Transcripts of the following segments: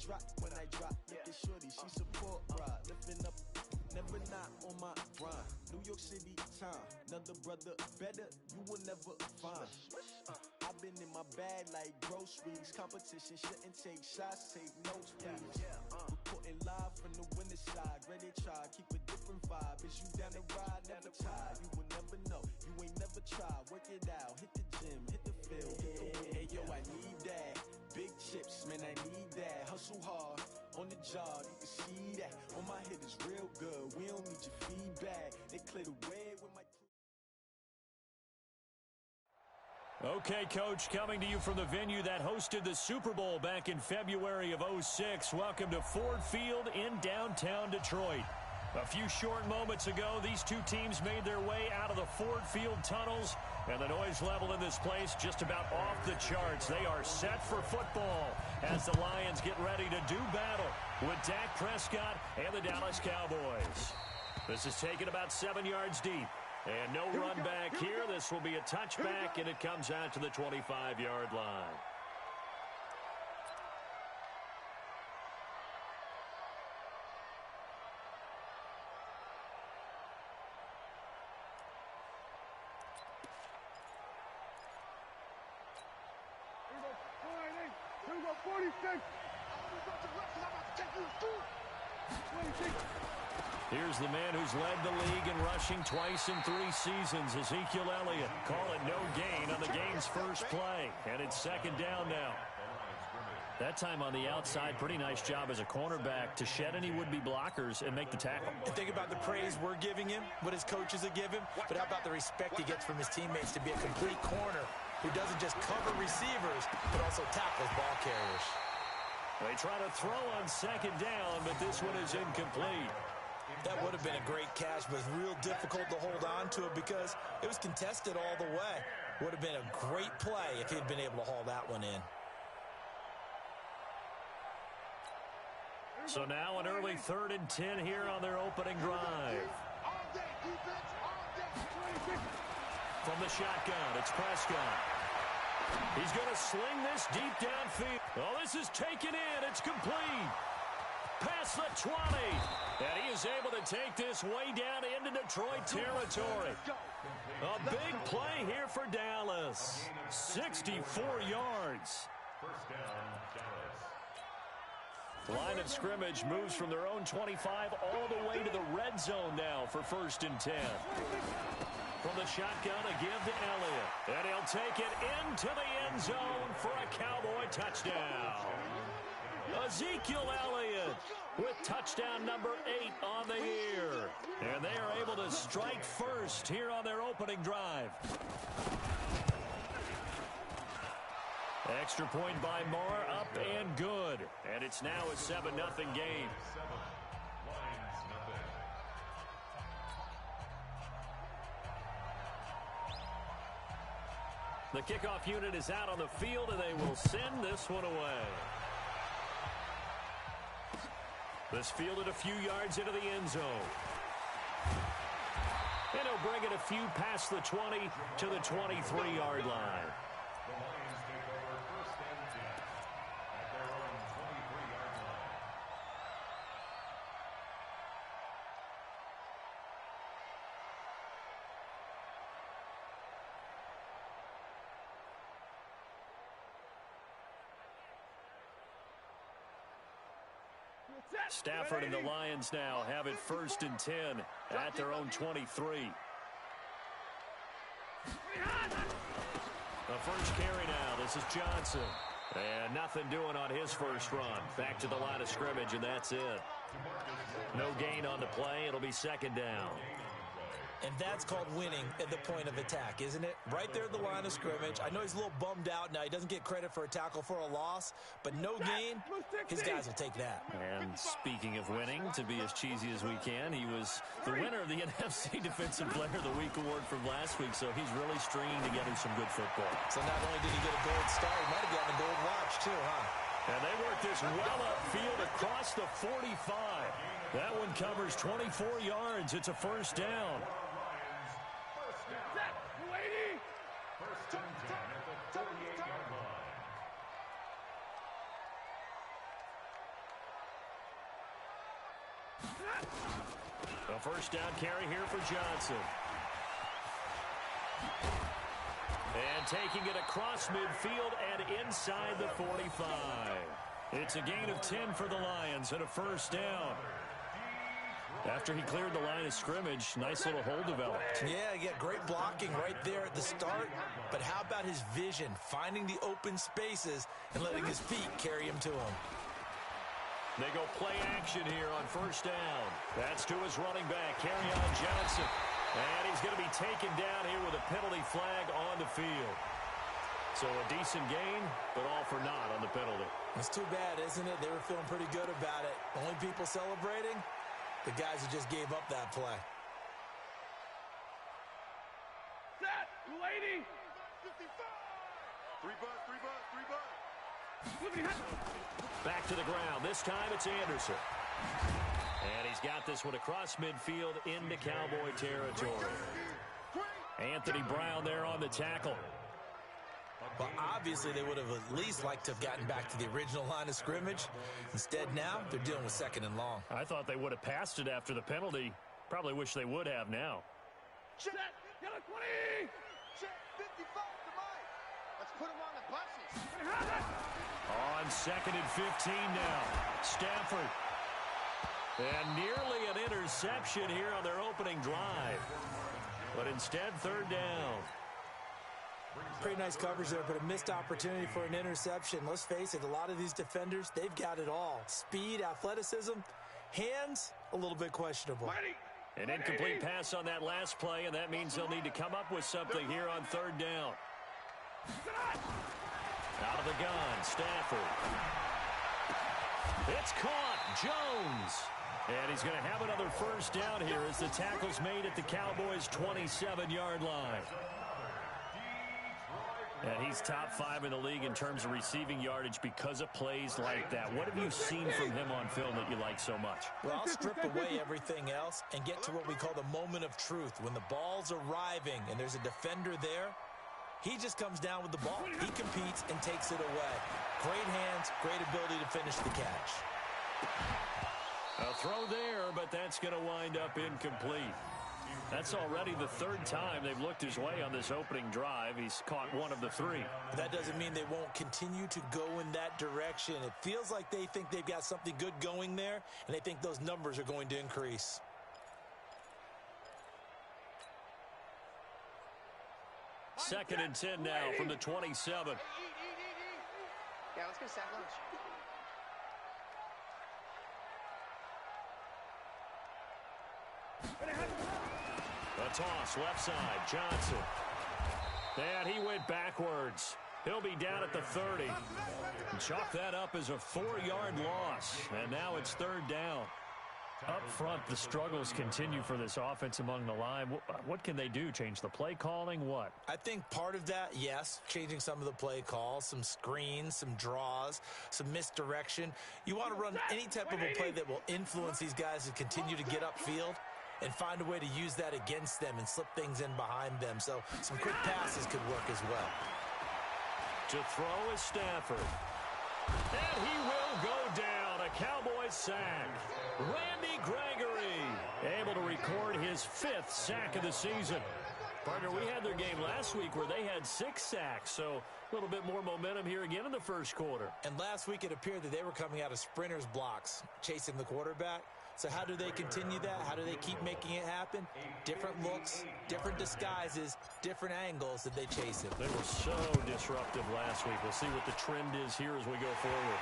drop, looking shorty, she support ride, lifting up, never not on my grind. New York City time, another brother better, you will never find. I've been in my bag like groceries. Competition shouldn't take shots, take notes, please. Reporting live from the winning side. Ready to try, keep a different vibe. Is you down the ride, never tired. You will never know, you ain't never tried. Work it out, hit the gym, hit the field, hit the win. Hey yo, I need that. Big chips, man, I need that. Hustle hard, on the job, you can see that. On my hit is real good, we don't need your feedback. They clear the way with my crew. Okay, Coach, coming to you from the venue that hosted the Super Bowl back in February of '06. Welcome to Ford Field in downtown Detroit. A few short moments ago, these two teams made their way out of the Ford Field tunnels, and the noise level in this place just about off the charts. They are set for football as the Lions get ready to do battle with Dak Prescott and the Dallas Cowboys. This is taken about 7 yards deep. And no run back here. This will be a touchback, and it comes out to the 25-yard line. Here we go, 46. Here's the man who's led the league in rushing twice in 3 seasons, Ezekiel Elliott. Call it no gain on the game's first play, and it's second down now. That time on the outside, pretty nice job as a cornerback to shed any would-be blockers and make the tackle. And think about the praise we're giving him, what his coaches are giving, but how about the respect he gets from his teammates to be a complete corner who doesn't just cover receivers, but also tackles ball carriers. They try to throw on second down, but this one is incomplete. That would have been a great catch, but it's real difficult to hold on to it because it was contested all the way. Would have been a great play if he'd been able to haul that one in. So now an early 3rd and 10 here on their opening drive. From the shotgun, it's Prescott. He's going to sling this deep downfield. Oh, this is taken in. It's complete. Past the 20. And he is able to take this way down into Detroit territory. A big play here for Dallas. 64 yards. First down, Dallas. The line of scrimmage moves from their own 25 all the way to the red zone now for 1st and 10. From the shotgun, a give to Elliott. And he'll take it into the end zone for a Cowboy touchdown. Ezekiel Elliott with touchdown number 8 on the year. And they are able to strike first here on their opening drive. Extra point by Moore, up and good. And it's now a 7-0 game. The kickoff unit is out on the field, and they will send this one away. This fielded a few yards into the end zone. And he'll bring it a few past the 20 to the 23-yard line. The Lions take over 1st and 10 at their own 23-yard line. Stafford and the Lions now have it 1st and 10 at their own 23. The first carry now. This is Johnson. And nothing doing on his first run. Back to the line of scrimmage, and that's it. No gain on the play. It'll be 2nd down. And that's called winning at the point of attack, isn't it? Right there at the line of scrimmage. I know he's a little bummed out now. He doesn't get credit for a tackle for a loss, but no gain, his guys will take that. And speaking of winning, to be as cheesy as we can, he was the winner of the NFC Defensive Player of the Week award from last week, so he's really stringing together some good football. So not only did he get a gold star, he might have gotten a gold watch too, huh? And they work this well upfield across the 45. That one covers 24 yards. It's a 1st down. First and 10 at the 38-yard line. A first down carry here for Johnson. And taking it across midfield and inside the 45. It's a gain of 10 for the Lions and a first down. After he cleared the line of scrimmage, nice little hole developed. Yeah, he got great blocking right there at the start. But how about his vision, finding the open spaces and letting his feet carry him to him? They go play action here on first down. That's to his running back, Kerryon Johnson. And he's going to be taken down here with a penalty flag on the field. So a decent gain, but all for naught on the penalty. It's too bad, isn't it? They were feeling pretty good about it. Only people celebrating, the guys who just gave up that play. Set, lady. 3 butt, 3 butt, 3 butt. Back to the ground. This time it's Anderson. And he's got this one across midfield into Cowboy territory. Anthony Brown there on the tackle. Well, obviously they would have at least liked to have gotten back to the original line of scrimmage. Instead now, they're dealing with second and long. I thought they would have passed it after the penalty. Probably wish they would have now. Set, yellow 20. Check 55 to Mike. Let's put him on the buses. On 2nd and 15 now. Stafford. And nearly an interception here on their opening drive. But instead, 3rd down. Pretty nice coverage there, but a missed opportunity for an interception. Let's face it, a lot of these defenders, they've got it all. Speed, athleticism, hands, a little bit questionable. An incomplete pass on that last play, and that means they'll need to come up with something here on 3rd down. Out of the gun, Stafford. It's caught, Jones. And he's going to have another first down here as the tackle's made at the Cowboys' 27-yard line. And he's top 5 in the league in terms of receiving yardage because of plays like that. What have you seen from him on film that you like so much? Well, I'll strip away everything else and get to what we call the moment of truth. When the ball's arriving and there's a defender there, he just comes down with the ball. He competes and takes it away. Great hands, great ability to finish the catch. A throw there, but that's going to wind up incomplete. That's already the 3rd time they've looked his way on this opening drive. He's caught 1 of the 3. That doesn't mean they won't continue to go in that direction. It feels like they think they've got something good going there, and they think those numbers are going to increase. Second and 10 now from the 27. Yeah, let's go stack lunch. A toss, left side, Johnson. And he went backwards. He'll be down at the 30. Chalk that up as a 4-yard loss. And now it's 3rd down. Up front, the struggles continue for this offense among the line. What can they do? Change the play calling? What? I think part of that, yes, changing some of the play calls, some screens, some draws, some misdirection. You want to run any type of a play that will influence these guys to continue to get upfield and find a way to use that against them and slip things in behind them. So some quick passes could work as well. To throw is Stafford. And he will go down. A Cowboys sack. Randy Gregory able to record his 5th sack of the season. Partner, we had their game last week where they had 6 sacks, so a little bit more momentum here again in the first quarter. And last week it appeared that they were coming out of sprinters blocks, chasing the quarterback. So how do they continue that? How do they keep making it happen? Different looks, different disguises, different angles that they chase him. They were so disruptive last week. We'll see what the trend is here as we go forward.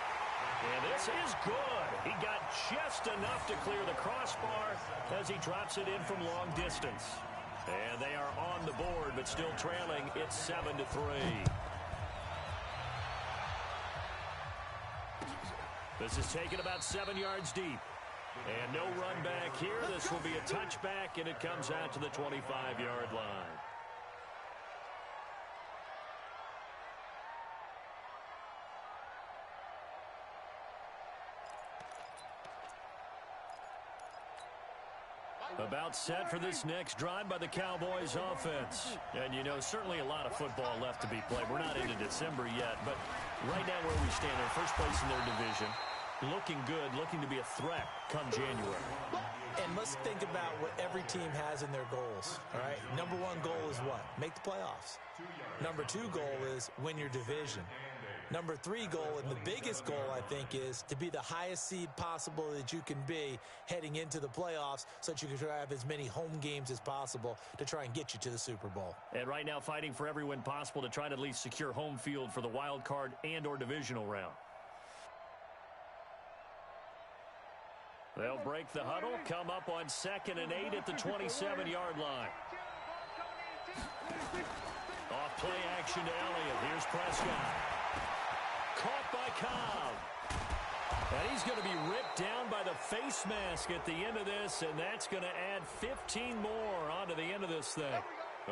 And this is good. He got just enough to clear the crossbar as he drops it in from long distance. And they are on the board, but still trailing. It's 7-3. This is taken about 7 yards deep. And no run back here. This will be a touchback, and it comes out to the 25-yard line. About set for this next drive by the Cowboys offense. And, you know, certainly a lot of football left to be played. We're not into December yet, but right now where we stand, they're first place in their division. looking good, looking to be a threat come January. And let's think about what every team has in their goals, all right? Number one goal is what? Make the playoffs. Number two goal is win your division. Number three goal, and the biggest goal, I think, is to be the highest seed possible that you can be heading into the playoffs so that you can have as many home games as possible to try and get you to the Super Bowl. And right now fighting for every win possible to try to at least secure home field for the wild card and or divisional round. They'll break the huddle, come up on 2nd and 8 at the 27-yard line. Off play action to Elliott. Here's Prescott. Caught by Cobb. And he's going to be ripped down by the face mask at the end of this, and that's going to add 15 more onto the end of this thing.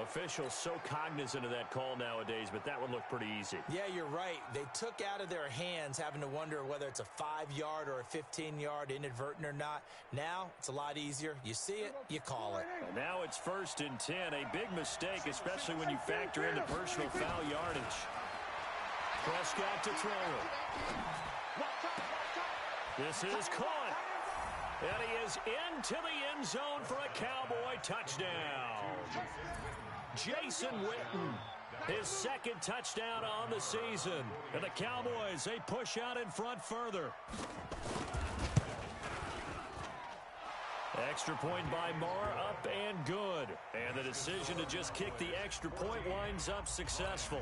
Officials so cognizant of that call nowadays, but that would look pretty easy. Yeah, you're right. They took out of their hands having to wonder whether it's a 5-yard or a 15-yard inadvertent or not. Now, it's a lot easier. You see it, you call it. And now it's 1st and 10. A big mistake, especially when you factor in the personal foul yardage. Prescott to throw it. This is caught. And he is into the end zone for a Cowboy touchdown. Jason Witten, his 2nd touchdown on the season. And the Cowboys, they push out in front further. Extra point by Marr, up and good. And the decision to just kick the extra point winds up successful.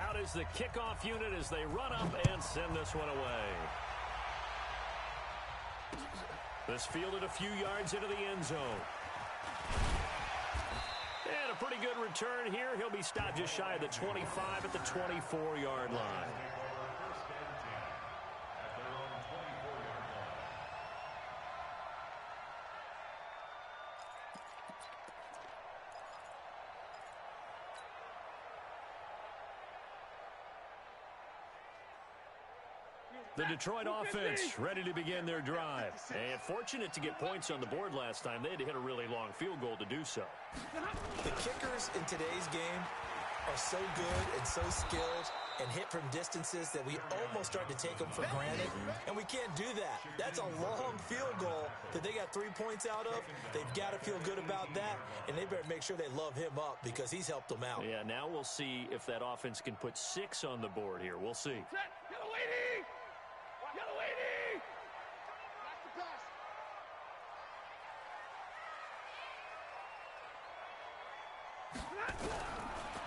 Out is the kickoff unit as they run up and send this one away. This fielded a few yards into the end zone. And a pretty good return here. He'll be stopped just shy of the 25 at the 24-yard line. The Detroit offense ready to begin their drive. And fortunate to get points on the board last time. They had to hit a really long field goal to do so. The kickers in today's game are so good and so skilled and hit from distances that we almost start to take them for granted. And we can't do that. That's a long field goal that they got 3 points out of. They've got to feel good about that, and they better make sure they love him up because he's helped them out. Yeah, now we'll see if that offense can put 6 on the board here. We'll see.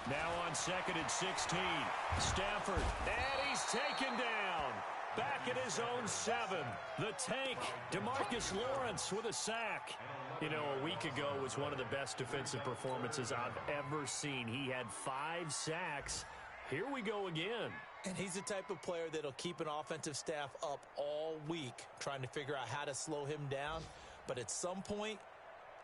Now on 2nd and 16. Stafford, and he's taken down. Back at his own 7. The tank, DeMarcus Lawrence with a sack. You know, a week ago was one of the best defensive performances I've ever seen. He had 5 sacks. Here we go again. And he's the type of player that'll keep an offensive staff up all week trying to figure out how to slow him down. But at some point,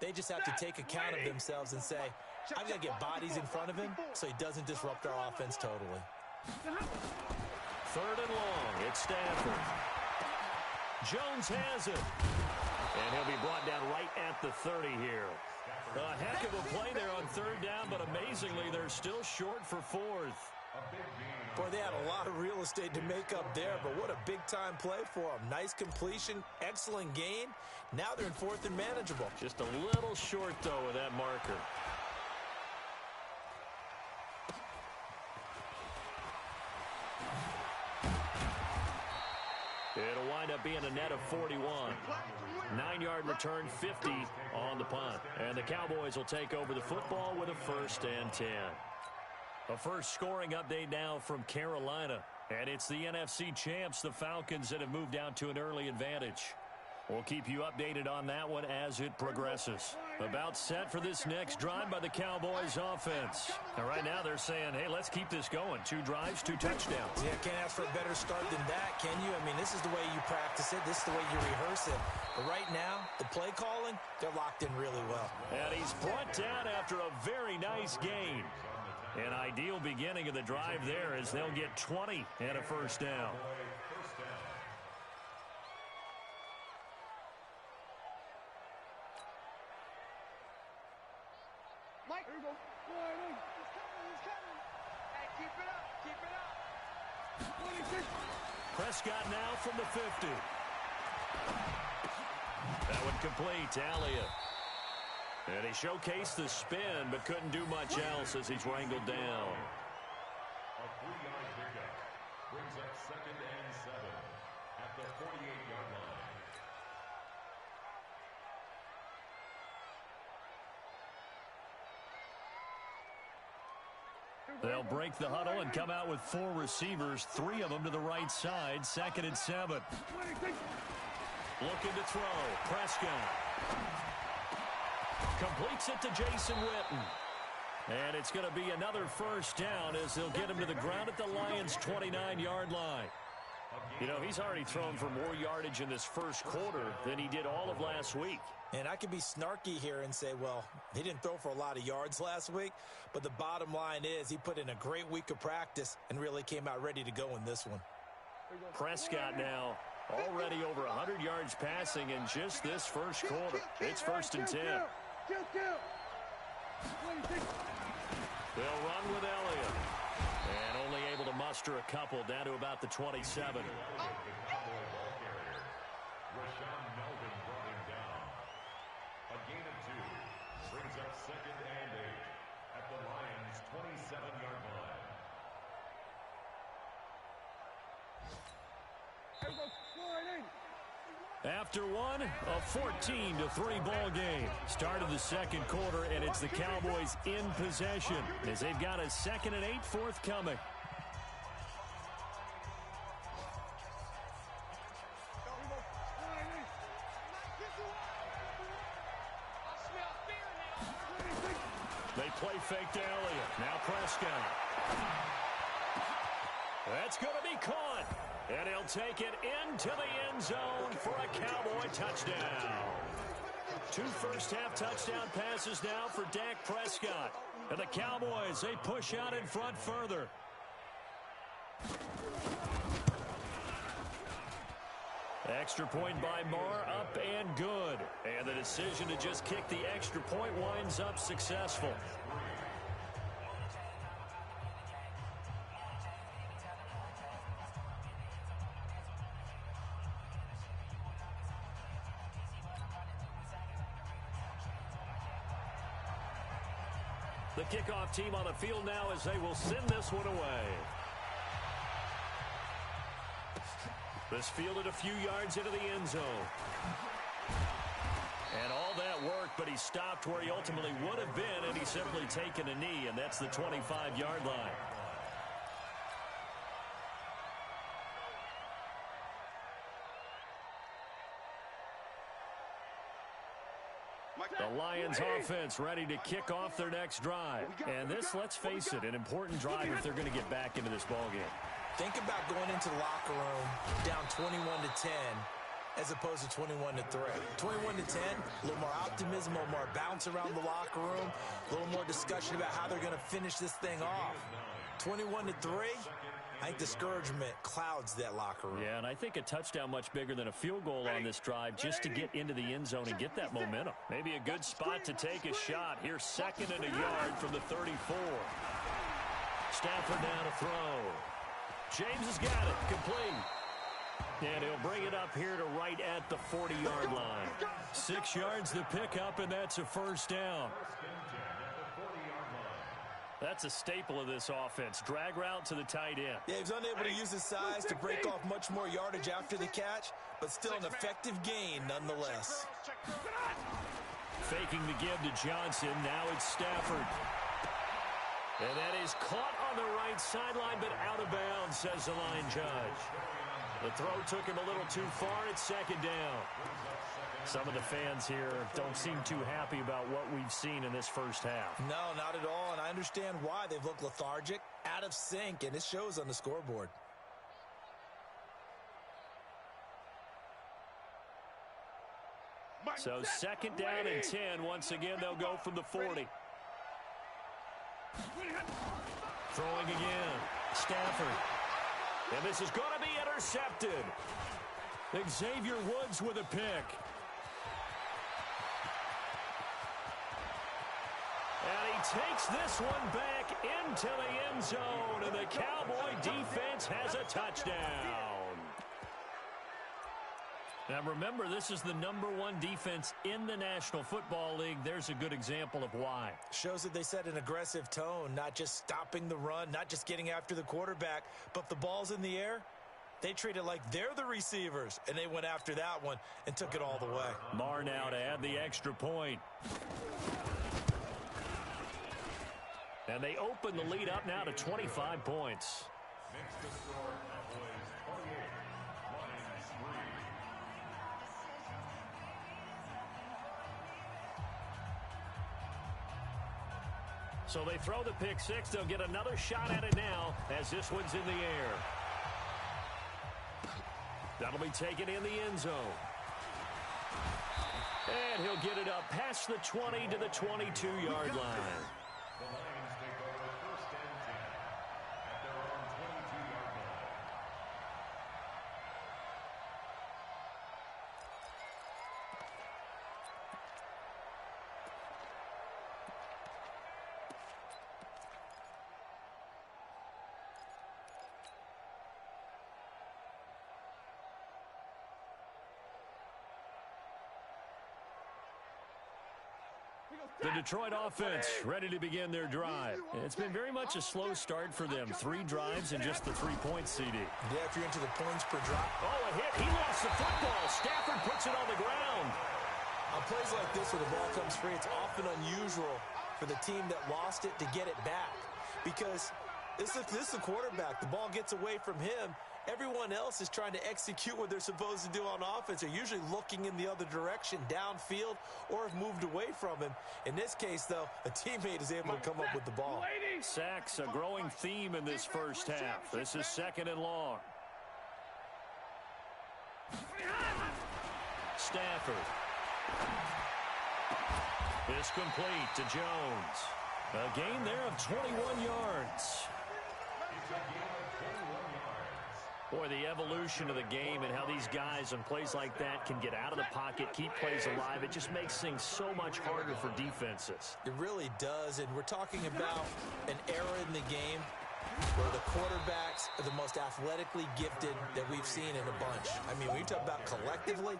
they just have to take account of themselves and say, I've got to get bodies in front of him so he doesn't disrupt our offense totally. 3rd and long. It's Stafford. Jones has it. And he'll be brought down right at the 30 here. A heck of a play there on 3rd down, but amazingly, they're still short for 4th. Boy, they had a lot of real estate to make up there, but what a big-time play for them. Nice completion, excellent gain. Now they're in 4th and manageable. Just a little short, though, with that marker. It'll wind up being a net of 41. 9-yard return, 50 on the punt. And the Cowboys will take over the football with a 1st and 10. A first scoring update now from Carolina. And it's the NFC champs, the Falcons, that have moved out to an early advantage. We'll keep you updated on that one as it progresses. About set for this next drive by the Cowboys offense. And right now they're saying, hey, let's keep this going. 2 drives, 2 touchdowns. Yeah, can't ask for a better start than that, can you? I mean, this is the way you practice it. This is the way you rehearse it. But right now, the play calling, they're locked in really well. And he's brought down after a very nice gain. An ideal beginning of the drive there as they'll get 20 and a 1st down. Mike, here you go. He's coming. Hey, keep it up. Prescott now from the 50. That would complete to Elliott. And he showcased the spin, but couldn't do much else as he's wrangled down. A 3-yard pickup brings up 2nd and 7 at the 48-yard line. They'll break the huddle and come out with 4 receivers, 3 of them to the right side, 2nd and 7. Looking to throw. Prescott completes it to Jason Witten. And it's going to be another first down as they'll get him to the ground at the Lions' 29-yard line. You know, he's already thrown for more yardage in this first quarter than he did all of last week. And I could be snarky here and say, well, he didn't throw for a lot of yards last week, but the bottom line is he put in a great week of practice and really came out ready to go in this one. Prescott now already over 100 yards passing in just this first quarter. It's 1st and 10. They'll run with Elliott. And only able to muster a couple down to about the 27. Rashawn Melvin brought him down. A gain of 2 brings up 2nd and 8 at the Lions' 27-yard line. After one, a 14-3 ball game. Start of the second quarter, and it's the Cowboys in possession as they've got a 2nd and 8 forthcoming. They play fake to Elliott. Now Prescott. That's going to be caught. And he'll take it into the end zone for a Cowboy touchdown. 2 first-half touchdown passes now for Dak Prescott. And the Cowboys, they push out in front further. Extra point by Marr, up and good. And the decision to just kick the extra point winds up successful. The kickoff team on the field now as they will send this one away. This fielded a few yards into the end zone. And all that work, but he stopped where he ultimately would have been, and he's simply taken a knee, and that's the 25-yard line. The Lions offense ready to kick off their next drive. And this, let's face it, an important drive if they're going to get back into this ballgame. Think about going into the locker room down 21-10 as opposed to 21-3. 21-10, a little more optimism, a little more bounce around the locker room, a little more discussion about how they're going to finish this thing off. 21-3, I think discouragement clouds that locker room. Yeah, and I think a touchdown much bigger than a field goal on this drive just to get into the end zone and get that momentum. Maybe a good spot to take a shot. Here's 2nd and a yard from the 34. Stafford down to throw. James has got it. Complete. And he'll bring it up here to right at the 40-yard line. 6 yards to pick up, and that's a first down. That's a staple of this offense. Drag route to the tight end. Yeah, he was unable to use his size to break off much more yardage after the catch, but still an effective gain nonetheless. Faking the give to Johnson. Now it's Stafford. And that is caught on the right sideline, but out of bounds, says the line judge. The throw took him a little too far. It's 2nd down. Some of the fans here don't seem too happy about what we've seen in this first half. No, not at all, and I understand why. They've looked lethargic, out of sync, and it shows on the scoreboard. So 2nd down and 10. Once again, they'll go from the 40. Throwing again. Stafford. And this is going to be intercepted. Xavier Woods with a pick. And he takes this one back into the end zone, and the Cowboy defense has a touchdown. Now remember, this is the #1 defense in the National Football League. There's a good example of why. Shows that they set an aggressive tone, not just stopping the run, not just getting after the quarterback, but if the ball's in the air, they treat it like they're the receivers, and they went after that one and took it all the way. Marr now to add the extra point. And they open the lead up now to 25 points. Next to score, Cowboys 28, Lions 3. So they throw the pick six. They'll get another shot at it now as this one's in the air. That'll be taken in the end zone. And he'll get it up past the 20 to the 22-yard line. The Lions take over 1st and 10 at their own 22-yard line. The Detroit offense ready to begin their drive. It's been very much a slow start for them. 3 drives and just the 3-point CD. Yeah, if you're into the points per drop. Oh, a hit. He lost the football. Stafford puts it on the ground. On plays like this where the ball comes free, it's often unusual for the team that lost it to get it back. Because this is a quarterback. The ball gets away from him. Everyone else is trying to execute what they're supposed to do on offense. They're usually looking in the other direction, downfield, or have moved away from him. In this case, though, a teammate is able to come up with the ball. Sacks, a growing theme in this first half. This is 2nd and long. Stafford. It's complete to Jones. A gain there of 21 yards. Boy, the evolution of the game and how these guys on plays like that can get out of the pocket, keep plays alive, it just makes things so much harder for defenses. It really does, and we're talking about an era in the game where the quarterbacks are the most athletically gifted that we've seen in a bunch. I mean, when you talk about collectively,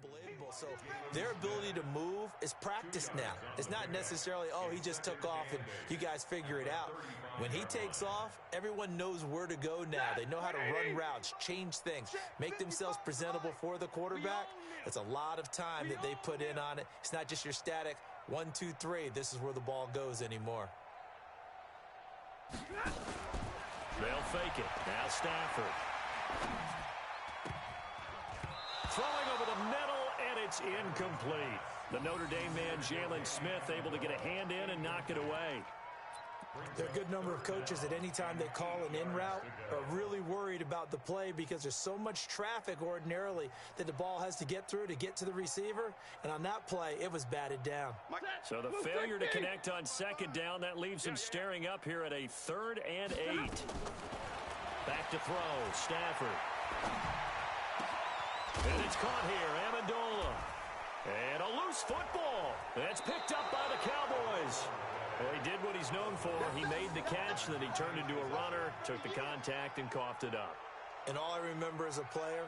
unbelievable. So their ability to move is practiced now. It's not necessarily, oh, he just took off and you guys figure it out. When he takes off, everyone knows where to go now. They know how to run routes, change things, make themselves presentable for the quarterback. It's a lot of time that they put in on it. It's not just your static 1, 2, 3. This is where the ball goes anymore. They'll fake it. Now Stafford. Throwing over the middle, and it's incomplete. The Notre Dame man, Jalen Smith, able to get a hand in and knock it away. There are a good number of coaches at any time they call an in route are really worried about the play because there's so much traffic ordinarily that the ball has to get through to get to the receiver. And on that play, it was batted down. So the failure to connect on 2nd down, that leaves him staring up here at a 3rd and 8. Back to throw, Stafford. And it's caught here, Amendola. And a loose football. It's picked up by the Cowboys. Well, he did what he's known for. He made the catch, then he turned into a runner, took the contact, and coughed it up. And all I remember as a player,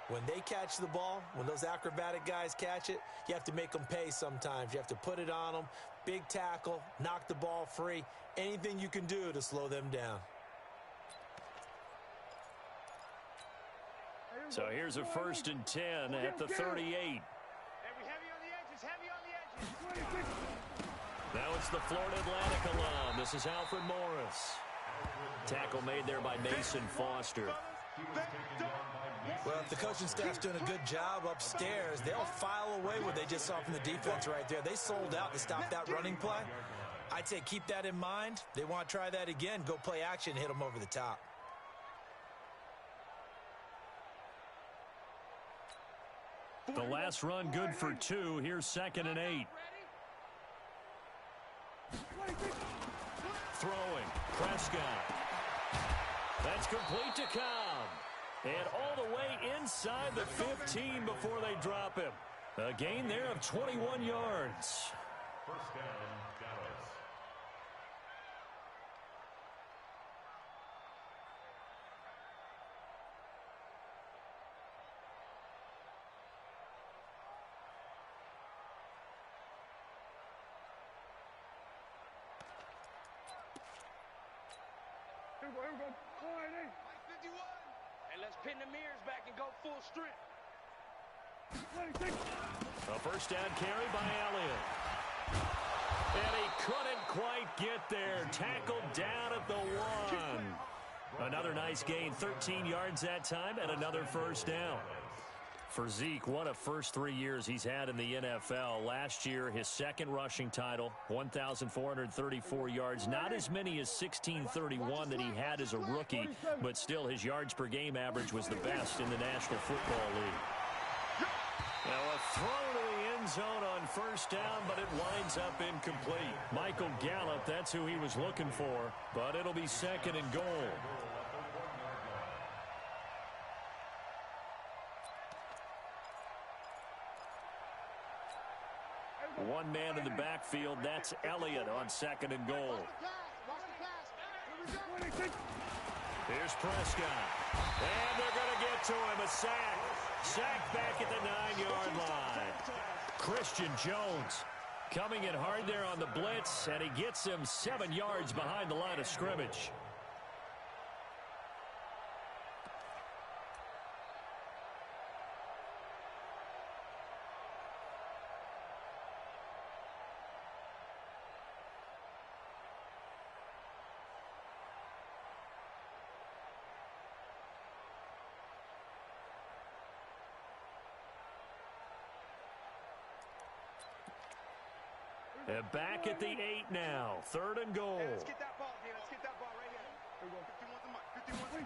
when they catch the ball, when those acrobatic guys catch it, you have to make them pay sometimes. You have to put it on them, big tackle, knock the ball free, anything you can do to slow them down. So here's a 1st and 10 at the 38. Now it's the Florida Atlantic alum. This is Alfred Morris. Tackle made there by Mason Foster. Well, if the coaching staff's doing a good job upstairs, they'll file away what they just saw from the defense right there. They sold out to stop that running play. I'd say keep that in mind. They want to try that again. Go play action, hit them over the top. The last run good for 2. Here's 2nd and 8. Throwing. Prescott. That's complete to Cobb. And all the way inside the 15 before they drop him. A gain there of 21 yards. First down, Dallas. Here we go. 51. And let's pin the mirrors back and go full strength. A first down carry by Elliott. And he couldn't quite get there. Tackled down at the 1. Another nice gain, 13 yards that time, and another first down. For Zeke, what a first 3 years he's had in the NFL. Last year, his second rushing title, 1,434 yards. Not as many as 1,631 that he had as a rookie, but still his yards per game average was the best in the National Football League. Now a throw to the end zone on first down, but it winds up incomplete. Michael Gallup, that's who he was looking for, but it'll be second and goal. One man in the backfield, that's Elliott on second and goal. Here's Prescott. And they're going to get to him, a sack. Sack back at the 9-yard line. Christian Jones coming in hard there on the blitz, and he gets him 7 yards behind the line of scrimmage. And back at the 8 now. Third and goal. Hey, let's get that ball, D. Let's get that ball right here.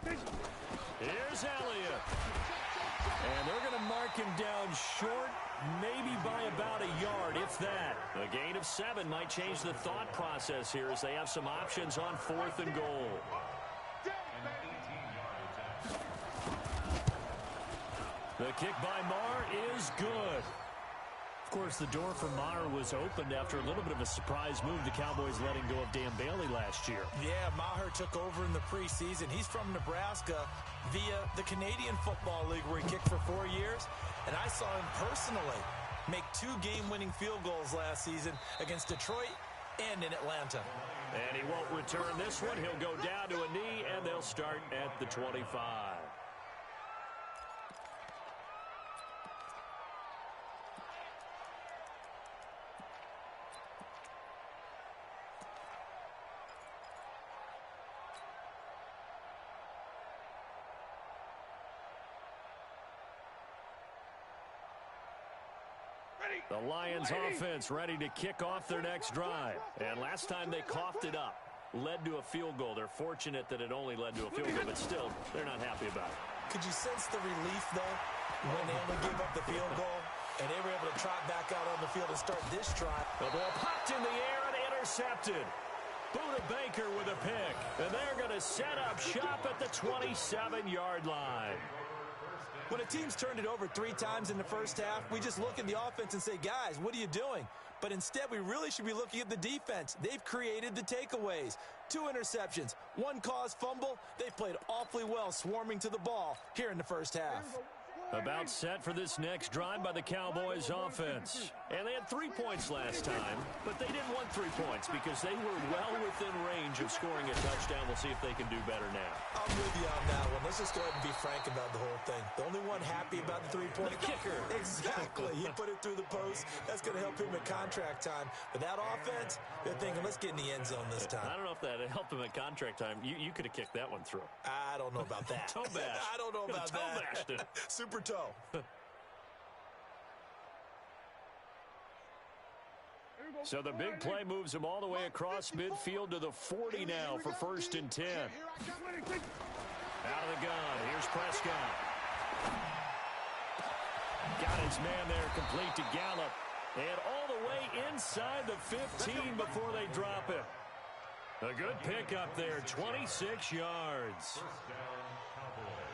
51. Here's Elliott. And they're going to mark him down short, maybe by about a yard, if that. A gain of 7 might change the thought process here as they have some options on fourth and goal. The kick by Maher is good. Of course, the door for Maher was opened after a little bit of a surprise move. The Cowboys letting go of Dan Bailey last year. Yeah, Maher took over in the preseason. He's from Nebraska via the Canadian Football League where he kicked for 4 years. And I saw him personally make 2 game-winning field goals last season against Detroit and in Atlanta. And he won't return this one. He'll go down to a knee, and they'll start at the 25. The Lions offense ready to kick off their next drive. And last time they coughed it up, led to a field goal. They're fortunate that it only led to a field goal, but still, they're not happy about it. Could you sense the relief, though, when they only gave up the field goal and they were able to trot back out on the field and start this drive? The ball popped in the air and intercepted. Buda Baker with a pick. And they're going to set up shop at the 27-yard line. When a team's turned it over 3 times in the first half, we just look at the offense and say, guys, what are you doing? But instead, we really should be looking at the defense. They've created the takeaways. 2 interceptions, 1 caused fumble. They've played awfully well swarming to the ball here in the first half. About set for this next drive by the Cowboys offense. And they had 3 points last time, but they didn't want 3 points because they were well within range of scoring a touchdown. We'll see if they can do better now. I'm with you on that one. Let's just go ahead and be frank about the whole thing. The only one happy about the 3-point kicker. Exactly. He put it through the post. That's going to help him at contract time. But that offense, they're thinking, let's get in the end zone this time. I don't know if that helped him at contract time. You could have kicked that one through. I don't know about that. Toe bash. I don't know about toe bashed it. Super toe. So the big play moves him all the way across midfield to the 40 now for first and 10. Out of the gun. Here's Prescott. Got his man there complete to Gallup. And all the way inside the 15 before they drop him. A good pickup there, 26 yards. First down, Cowboys.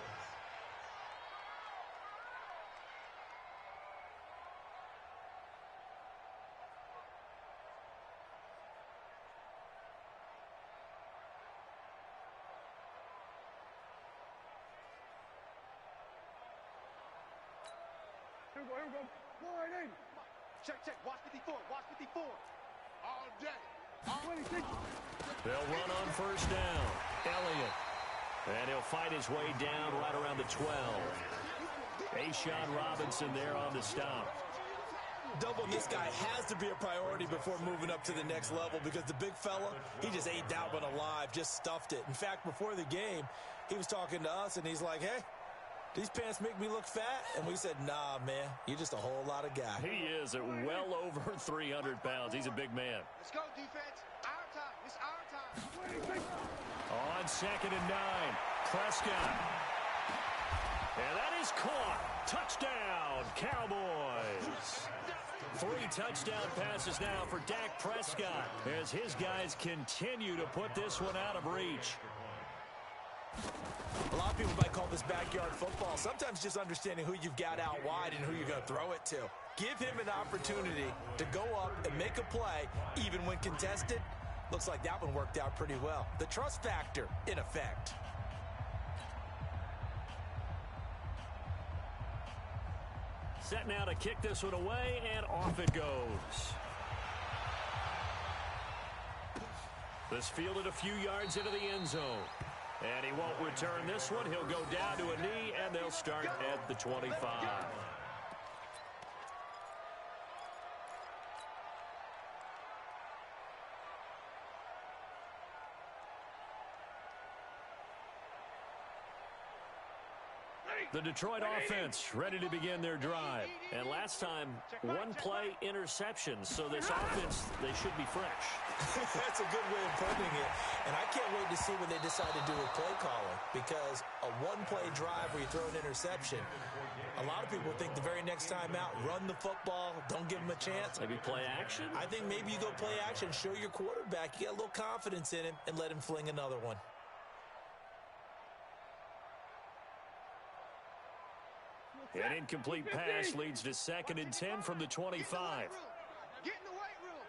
Check. Watch 54. Watch 54. All day. They'll run on first down. Elliott. And he'll fight his way down right around the 12. A'Shawn Robinson there on the stop. Doubling this guy has to be a priority before moving up to the next level because the big fella, he just ate that one alive, just stuffed it. In fact, before the game, he was talking to us, and he's like, hey, these pants make me look fat? And we said, nah, man, you're just a whole lot of guy. He is at well over 300 pounds. He's a big man. Let's go, defense. Our time. It's our time. On 2nd and 9, Prescott. And that is caught. Touchdown, Cowboys. 3 touchdown passes now for Dak Prescott as his guys continue to put this one out of reach. A lot of people might call this backyard football. Sometimes just understanding who you've got out wide and who you're going to throw it to. Give him an opportunity to go up and make a play, even when contested. Looks like that one worked out pretty well. The trust factor in effect. Set now to kick this one away, and off it goes. This fielded a few yards into the end zone. And he won't return this one. He'll go down to a knee, and they'll start at the 25. The Detroit offense ready to begin their drive. And last time, 1 play interception. So this offense, they should be fresh. That's a good way of putting it. And I can't wait to see what they decide to do with play calling. Because a 1-play drive where you throw an interception, a lot of people think the very next time out, run the football, don't give them a chance. Maybe play action? I think maybe you go play action, show your quarterback, you get a little confidence in him, and let him fling another one. An incomplete pass leads to 2nd and 10 from the 25. Get in the weight room.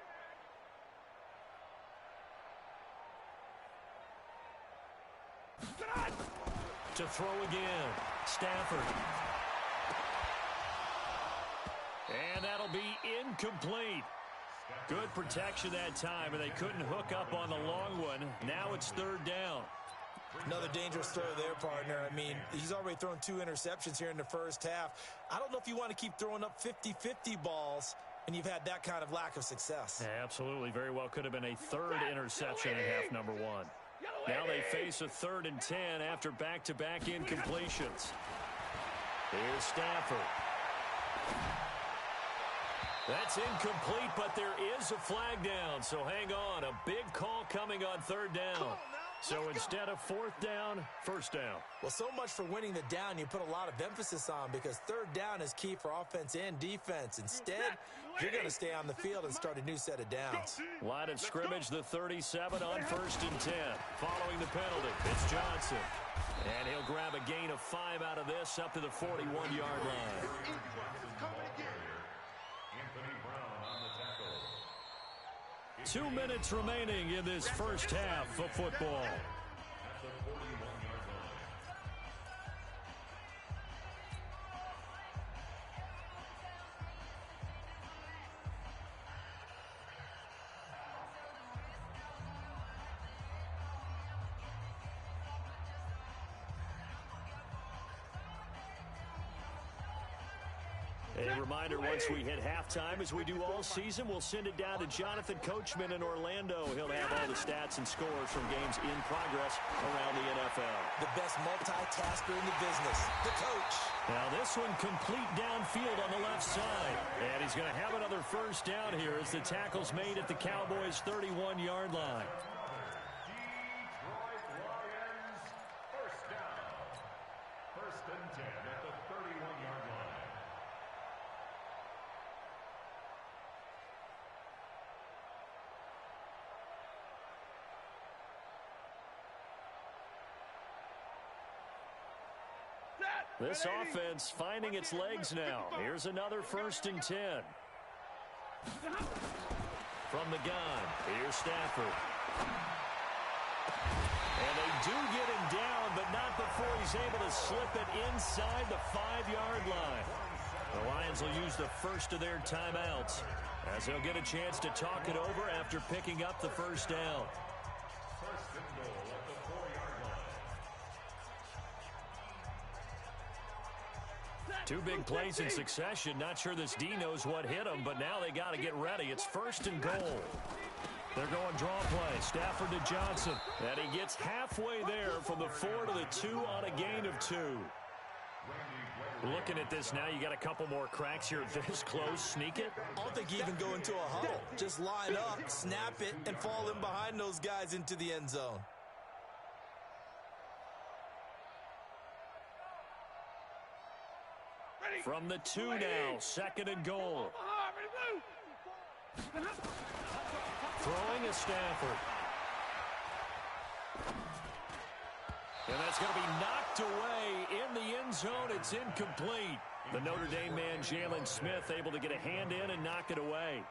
To throw again, Stafford. And that'll be incomplete. Good protection that time, and they couldn't hook up on the long one. Now it's 3rd down. Another dangerous throw there, partner. I mean, he's already thrown 2 interceptions here in the first half. I don't know if you want to keep throwing up 50-50 balls, and you've had that kind of lack of success. Yeah, absolutely. Very well could have been a 3rd interception in half number 1. Now they face a 3rd and 10 after back-to-back incompletions. Here's Stafford. That's incomplete, but there is a flag down, so hang on. A big call coming on 3rd down. So instead of 4th down, 1st down. Well, so much for winning the down you put a lot of emphasis on because 3rd down is key for offense and defense. Instead, you're going to stay on the field and start a new set of downs. Line of scrimmage, the 37 on 1st and 10. Following the penalty, it's Johnson. And he'll grab a gain of 5 out of this up to the 41-yard line. Anthony Brown on the tackle. 2 minutes remaining in this first half of football. At the 41-yard line. A reminder, once we hit halftime, as we do all season, we'll send it down to Jonathan Coachman in Orlando. He'll have all the stats and scores from games in progress around the NFL. The best multitasker in the business, the coach. Now this one complete downfield on the left side. And he's going to have another 1st down here as the tackle's made at the Cowboys' 31-yard line. Detroit Lions, 1st down. 1st and 10 at the 31-yard line. This offense finding its legs now. Here's another 1st and 10. From the gun, here's Stafford. And they do get him down, but not before he's able to slip it inside the 5-yard line. The Lions will use the first of their timeouts as they'll get a chance to talk it over after picking up the first down. First and goal at the 4-yard line. Two big plays in succession. Not sure this D knows what hit him, but now they got to get ready. It's first and goal. They're going draw play. Stafford to Johnson. And he gets halfway there from the 4 to the 2 on a gain of 2. Looking at this now, you got a couple more cracks here this close. Sneak it. I don't think you even go into a huddle. Just line up, snap it, and fall in behind those guys into the end zone. From the 2 now, second and goal. Throwing a Stafford. And that's going to be knocked away in the end zone. It's incomplete. The Notre Dame man, Jalen Smith, able to get a hand in and knock it away.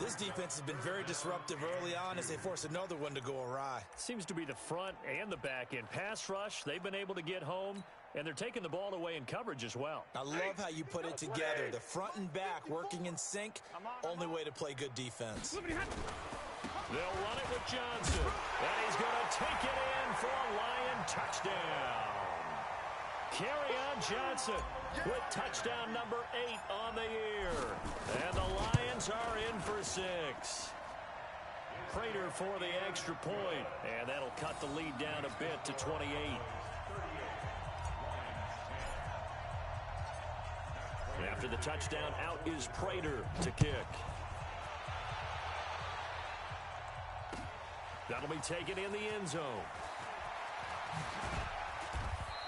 This defense has been very disruptive early on as they force another one to go awry. Seems to be the front and the back end. Pass rush, they've been able to get home, and they're taking the ball away in coverage as well. I love how you put it together. The front and back working in sync. Only way to play good defense. They'll run it with Johnson. And he's going to take it in for a Lion touchdown. Kerryon Johnson with touchdown number 8 on the year. And the Lions are in for 6. Prater for the extra point. And that'll cut the lead down a bit to 28. After the touchdown, out is Prater to kick. That'll be taken in the end zone.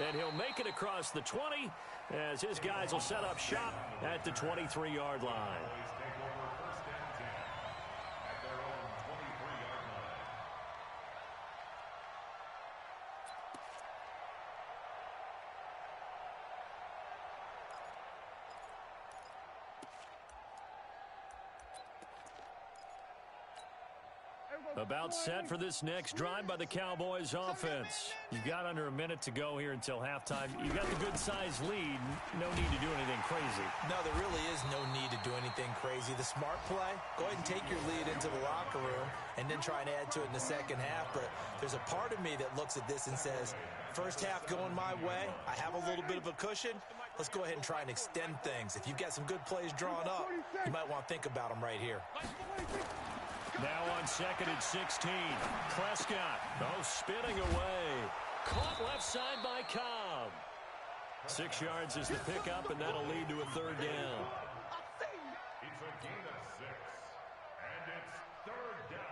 And he'll make it across the 20 as his guys will set up shop at the 23-yard line. About set for this next drive by the Cowboys offense. You've got under a minute to go here until halftime. You've got the good-sized lead. No need to do anything crazy. No, there really is no need to do anything crazy. The smart play, go ahead and take your lead into the locker room and then try and add to it in the second half. But there's a part of me that looks at this and says, first half going my way, I have a little bit of a cushion. Let's go ahead and try and extend things. If you've got some good plays drawn up, you might want to think about them right here. Now on second and 16. Prescott, spinning away. Caught left side by Cobb. 6 yards is the pickup, and that'll lead to a third down. It's a gain of 6, and it's third down.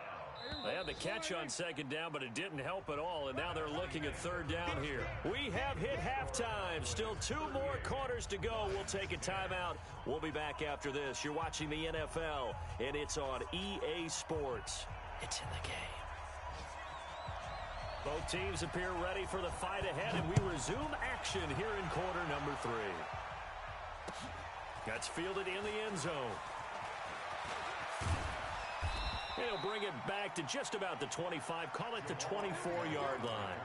They had the catch on second down, but it didn't help at all, and now they're looking at third down here. We have hit halftime. Still 2 more quarters to go. We'll take a timeout. We'll be back after this. You're watching the NFL, and it's on EA Sports. It's in the game. Both teams appear ready for the fight ahead, and we resume action here in quarter number 3. That's fielded in the end zone. He'll bring it back to just about the 25. Call it the 24-yard line.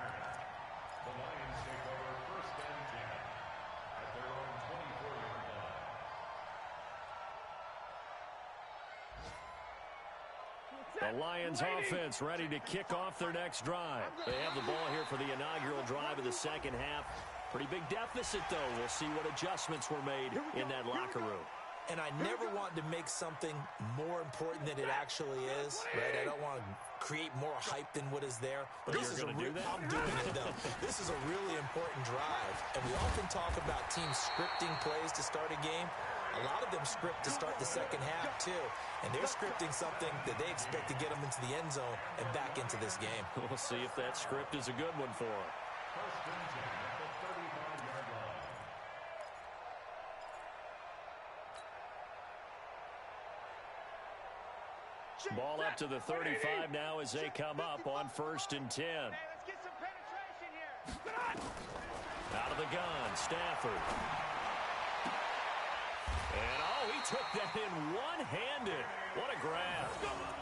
The Lions take over first and 10 at their own 24-yard line. The Lions offense ready to kick off their next drive. They have the ball here for the inaugural drive of the second half. Pretty big deficit, though. We'll see what adjustments were made in that locker room. And I never want to make something more important than it actually is, right? I don't want to create more hype than what is there. But This is I'm doing it, though. This is a really important drive. And we often talk about teams scripting plays to start a game. A lot of them script to start the second half, too. And they're scripting something that they expect to get them into the end zone and back into this game. We'll see if that script is a good one for them. First and 10 at the 35-yard line. Ball up to the 35 now as they come up on first and 10. Hey, let's get some penetration here. Out of the gun, Stafford. And, he took that in one-handed. What a grab.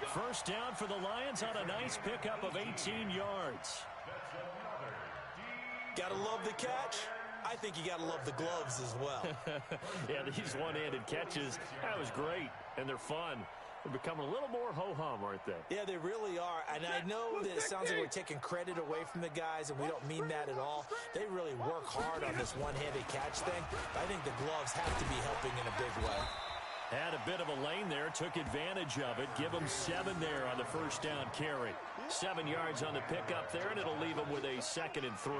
First down for the Lions on a nice pickup of 18 yards. Gotta love the catch. I think you got to love the gloves as well. Yeah, these one-handed catches, that was great, and they're fun. They're becoming a little more ho-hum, aren't they? Yeah, they really are. And I know that it sounds like we're taking credit away from the guys, and we don't mean that at all. They really work hard on this one-handed catch thing. I think the gloves have to be helping in a big way. Had a bit of a lane there, took advantage of it. Give them 7 there on the first down carry. 7 yards on the pickup there, and it'll leave them with a 2nd and 3.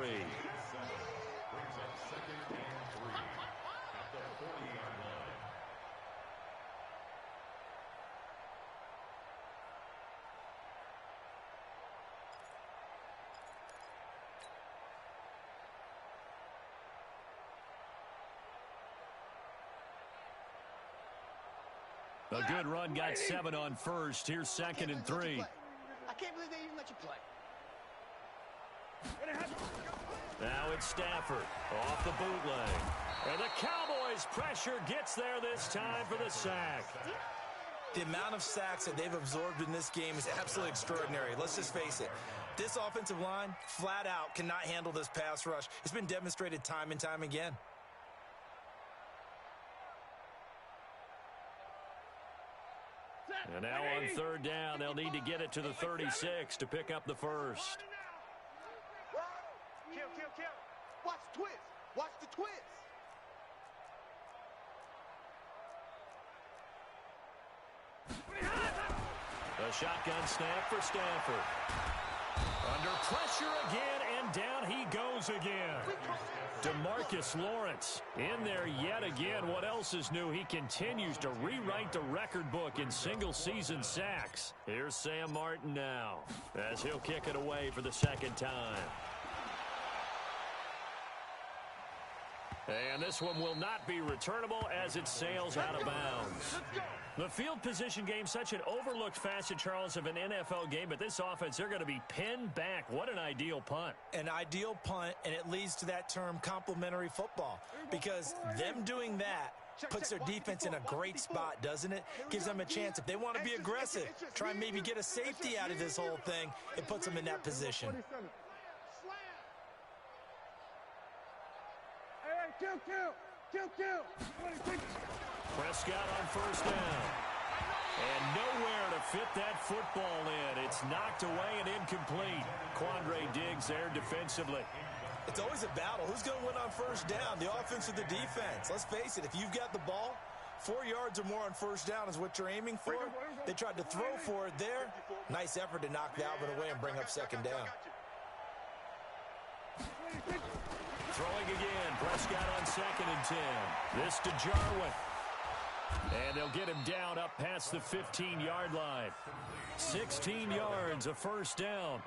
A good run, got 7 on first. Here's 2nd and 3. I can't believe they even let you play. Now it's Stafford off the bootleg. And the Cowboys' pressure gets there this time for the sack. The amount of sacks that they've absorbed in this game is absolutely extraordinary. Let's just face it. This offensive line, flat out, cannot handle this pass rush. It's been demonstrated time and time again. And now on 3rd down, they'll need to get it to the 36 to pick up the first. Kill. Watch the twist. Watch the twist. A shotgun snap for Stafford. Under pressure again, and down he goes again. DeMarcus Lawrence in there yet again. What else is new? He continues to rewrite the record book in single-season sacks. Here's Sam Martin now as he'll kick it away for the 2nd time. And this one will not be returnable as it sails out of bounds. The field position game, such an overlooked facet, Charles, of an NFL game, but this offense, they're going to be pinned back. What an ideal punt. An ideal punt, and it leads to that term complementary football, because them doing that puts their defense in a great spot, doesn't it? Gives them a chance. If they want to be aggressive, try and maybe get a safety out of this whole thing, it puts them in that position. Kill. Prescott on 1st down. And nowhere to fit that football in. It's knocked away and incomplete. Quandre Diggs there defensively. It's always a battle. Who's going to win on 1st down, the offense or the defense? Let's face it, if you've got the ball, 4 yards or more on 1st down is what you're aiming for. They tried to throw for it there. Nice effort to knock Dalvin away and bring up 2nd down. Throwing again. Prescott on 2nd and 10. This to Jarwin. And they'll get him down up past the 15-yard line. 16 yards, a 1st down.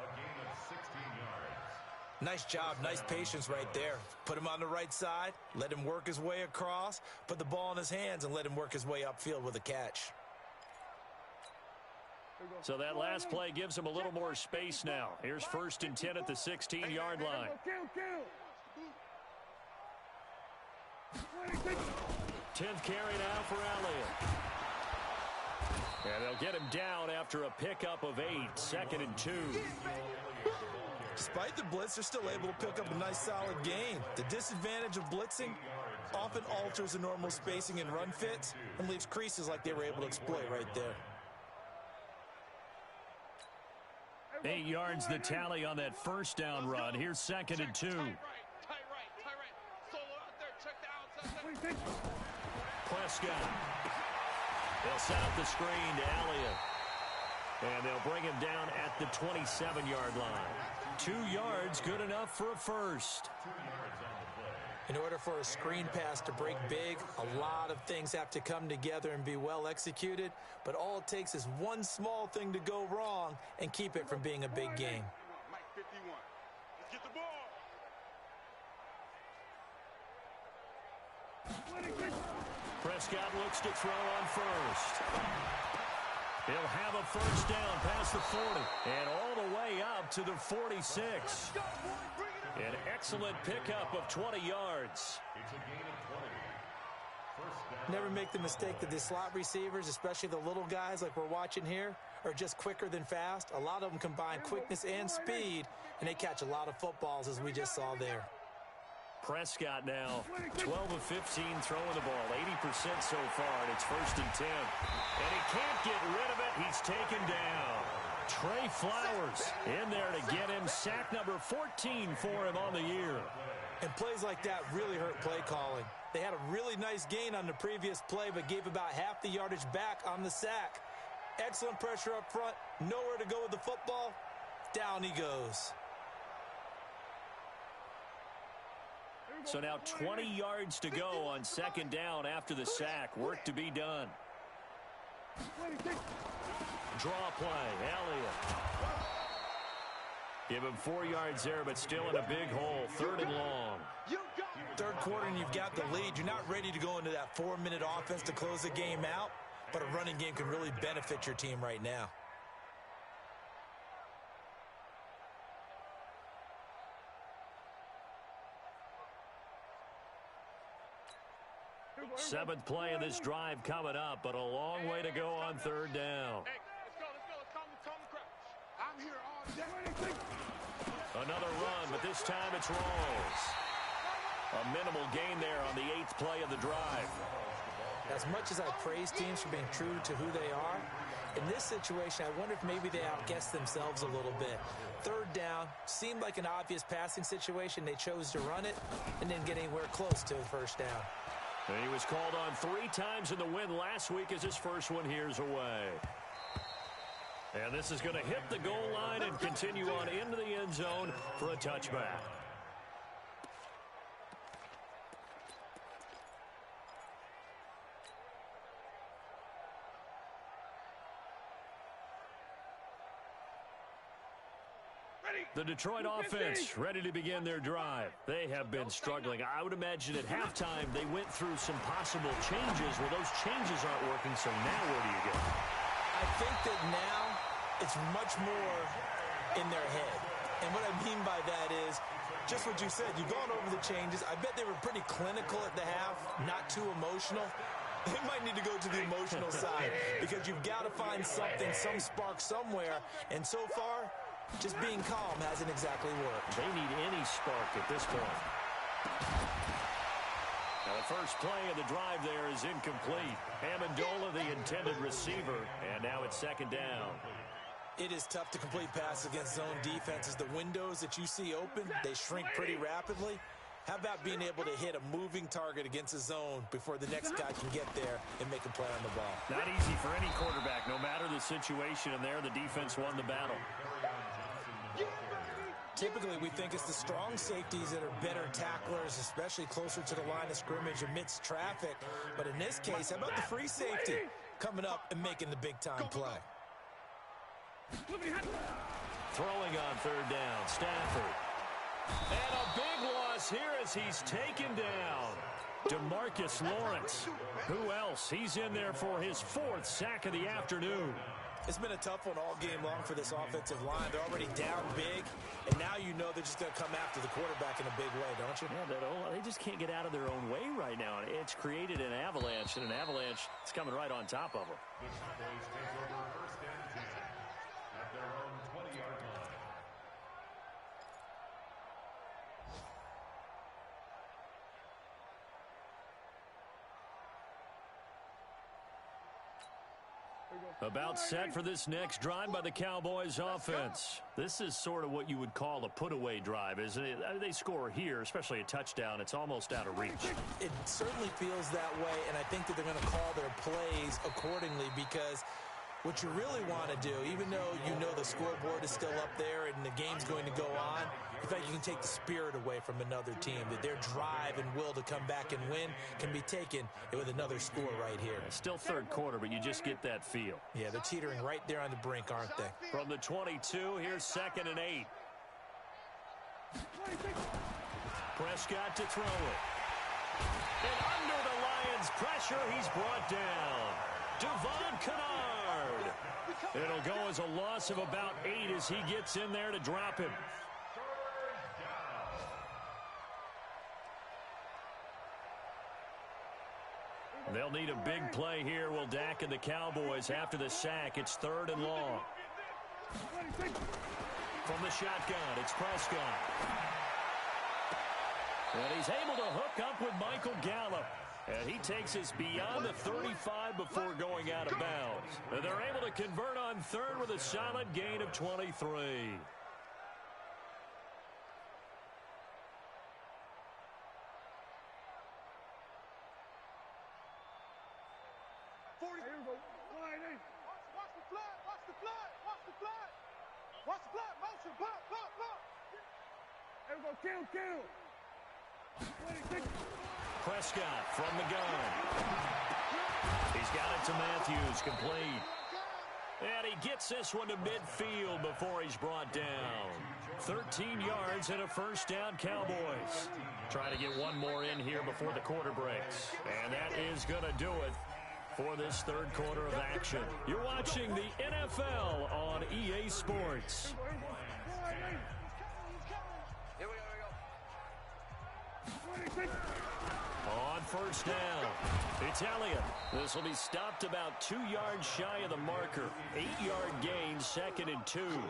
Nice job, nice patience right there. Put him on the right side, let him work his way across, put the ball in his hands, and let him work his way upfield with a catch. So that last play gives him a little more space now. Here's 1st and 10 at the 16-yard line. 10th carry now for Elliott. And they'll get him down after a pickup of 8. 2nd and 2. Despite the blitz, they're still able to pick up a nice solid gain. The disadvantage of blitzing often alters the normal spacing and run fits and leaves creases like they were able to exploit right there. 8 yards the tally on that 1st down run. Here's 2nd and 2. Tight right. Solo out there. Check the outside. Prescott. They'll set up the screen to Elliott. And they'll bring him down at the 27-yard line. 2 yards, good enough for a first. In order for a screen pass to break big, a lot of things have to come together and be well executed, but all it takes is one small thing to go wrong and keep it from being a big game. Mike 51. Let's get the ball. Prescott looks to throw on first. He'll have a first down past the 40 and all the way up to the 46. An excellent pickup of 20 yards. It's a gain of 20. First down. Never make the mistake that the slot receivers, especially the little guys like we're watching here, are just quicker than fast. A lot of them combine quickness and speed, and they catch a lot of footballs as we just saw there. Prescott now, 12 of 15 throwing the ball, 80% so far, and it's 1st and 10. And he can't get rid of it. He's taken down. Trey Flowers in there to get him. Sack number 14 for him on the year. And plays like that really hurt play calling. They had a really nice gain on the previous play, but gave about half the yardage back on the sack. Excellent pressure up front. Nowhere to go with the football. Down he goes. So now 20 yards to go on 2nd down after the sack. Work to be done. Draw play. Elliott. Give him 4 yards there, but still in a big hole. 3rd and long. Third quarter and you've got the lead. You're not ready to go into that 4-minute offense to close the game out, but a running game can really benefit your team right now. Seventh play of this drive coming up, but a long way to go on 3rd down. Hey, let's go. Calm the crowd. I'm here all day. Another run, but this time it's Rawls. A minimal gain there on the 8th play of the drive. As much as I praise teams for being true to who they are, in this situation, I wonder if maybe they outguessed themselves a little bit. 3rd down, seemed like an obvious passing situation. They chose to run it and didn't get anywhere close to the 1st down. And he was called on 3 times in the win last week as his first one here's away. And this is going to hit the goal line and continue on into the end zone for a touchback. The Detroit offense ready to begin their drive. They have been struggling. I would imagine at halftime they went through some possible changes. Well, those changes aren't working, so now where do you go? I think that now it's much more in their head. And what I mean by that is just what you said. You've gone over the changes. I bet they were pretty clinical at the half, not too emotional. They might need to go to the emotional side because you've got to find something, some spark somewhere. And so far, just being calm hasn't exactly worked. They need any spark at this point. Now the first play of the drive there is incomplete. Amendola, the intended receiver, and now it's 2nd down. It is tough to complete passes against zone defenses. The windows that you see open, they shrink pretty rapidly. How about being able to hit a moving target against a zone before the next guy can get there and make a play on the ball? Not easy for any quarterback, no matter the situation, and there the defense won the battle. Typically, we think it's the strong safeties that are better tacklers, especially closer to the line of scrimmage amidst traffic. But in this case, how about the free safety coming up and making the big-time play? Throwing on 3rd down, Stafford. And a big loss here as he's taken down. DeMarcus Lawrence. Who else? He's in there for his 4th sack of the afternoon. It's been a tough one all game long for this offensive line. They're already down big, and now you know they're just going to come after the quarterback in a big way, don't you? Yeah, they just can't get out of their own way right now. It's created an avalanche, and an avalanche is coming right on top of them. The Cowboys take over 1st and 10 at their own 20-yard line. About set for this next drive by the Cowboys offense. This is sort of what you would call a put-away drive, isn't it? They score here, especially a touchdown. It's almost out of reach. It certainly feels that way, and I think that they're going to call their plays accordingly because what you really want to do, even though you know the scoreboard is still up there and the game's going to go on, in fact, you can take the spirit away from another team, that their drive and will to come back and win can be taken with another score right here. It's still 3rd quarter, but you just get that feel. Yeah, they're teetering right there on the brink, aren't they? From the 22, here's 2nd and 8. Prescott to throw it. And under the Lions' pressure, he's brought down. Devon Kennard. It'll go as a loss of about 8 as he gets in there to drop him. They'll need a big play here, will Dak and the Cowboys after the sack. It's 3rd and long. From the shotgun, it's Prescott. And he's able to hook up with Michael Gallup. And he takes us beyond the 35 before going out of bounds. And they're able to convert on third with a solid gain of 23. Watch the flag, watch the flag, watch the flag. Watch the flag, motion, block. Here we go, kill. 26. Prescott from the gun. He's got it to Matthews, complete. And he gets this one to midfield before he's brought down. 13 yards and a first down, Cowboys. Trying to get one more in here before the quarter breaks. And that is going to do it for this third quarter of action. You're watching the NFL on EA Sports. Here we go. On first down, it's Elliott. This will be stopped about 2 yards shy of the marker. 8-yard gain, 2nd and 2.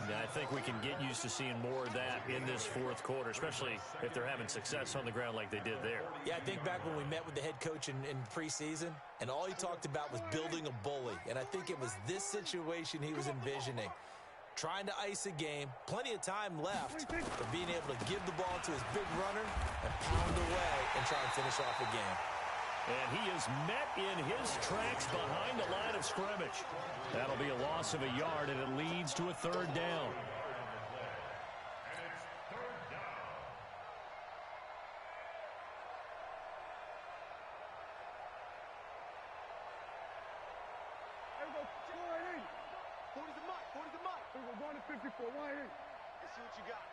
Now, I think we can get used to seeing more of that in this fourth quarter, especially if they're having success on the ground like they did there. Yeah, I think back when we met with the head coach in preseason, and all he talked about was building a bully. And I think it was this situation he was envisioning. Trying to ice a game, plenty of time left, but being able to give the ball to his big runner and pound away and try and finish off a game. And he is met in his tracks behind the line of scrimmage. That'll be a loss of a yard, and it leads to a third down. We're going to 54, right here. Let's see what you got.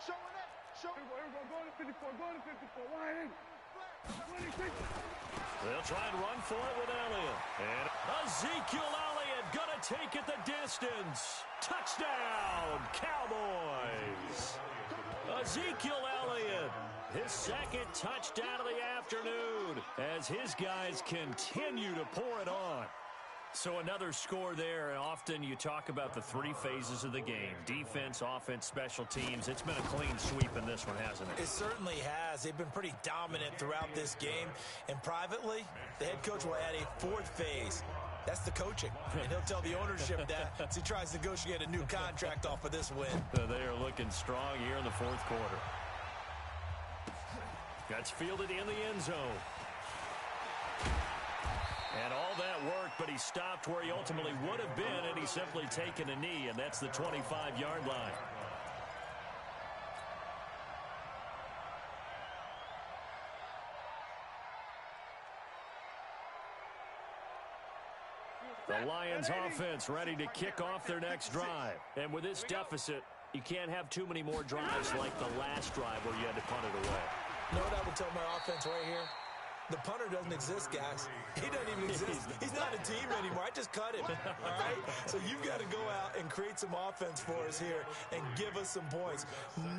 Showing it. We're going to 54, right here. 26. They'll try and run for it with Elliott. And Ezekiel Elliott going to take it the distance. Touchdown, Cowboys. Ezekiel Elliott, his second touchdown of the afternoon as his guys continue to pour it on. So another score there, and often you talk about the three phases of the game. Defense, offense, special teams. It's been a clean sweep in this one, hasn't it? It certainly has. They've been pretty dominant throughout this game. And privately, the head coach will add a fourth phase. That's the coaching. And he'll tell the ownership that as he tries to negotiate a new contract off of this win. They are looking strong here in the fourth quarter. That's fielded in the end zone. And all that work, but he stopped where he ultimately would have been, and he's simply taken a knee, and that's the 25-yard line. The Lions offense ready to kick off their next drive. And with this deficit, you can't have too many more drives like the last drive where you had to punt it away. You know what I would tell my offense right here? The punter doesn't exist, guys. He doesn't even exist. He's not a team anymore. I just cut him, all right? So you've got to go out and create some offense for us here and give us some points.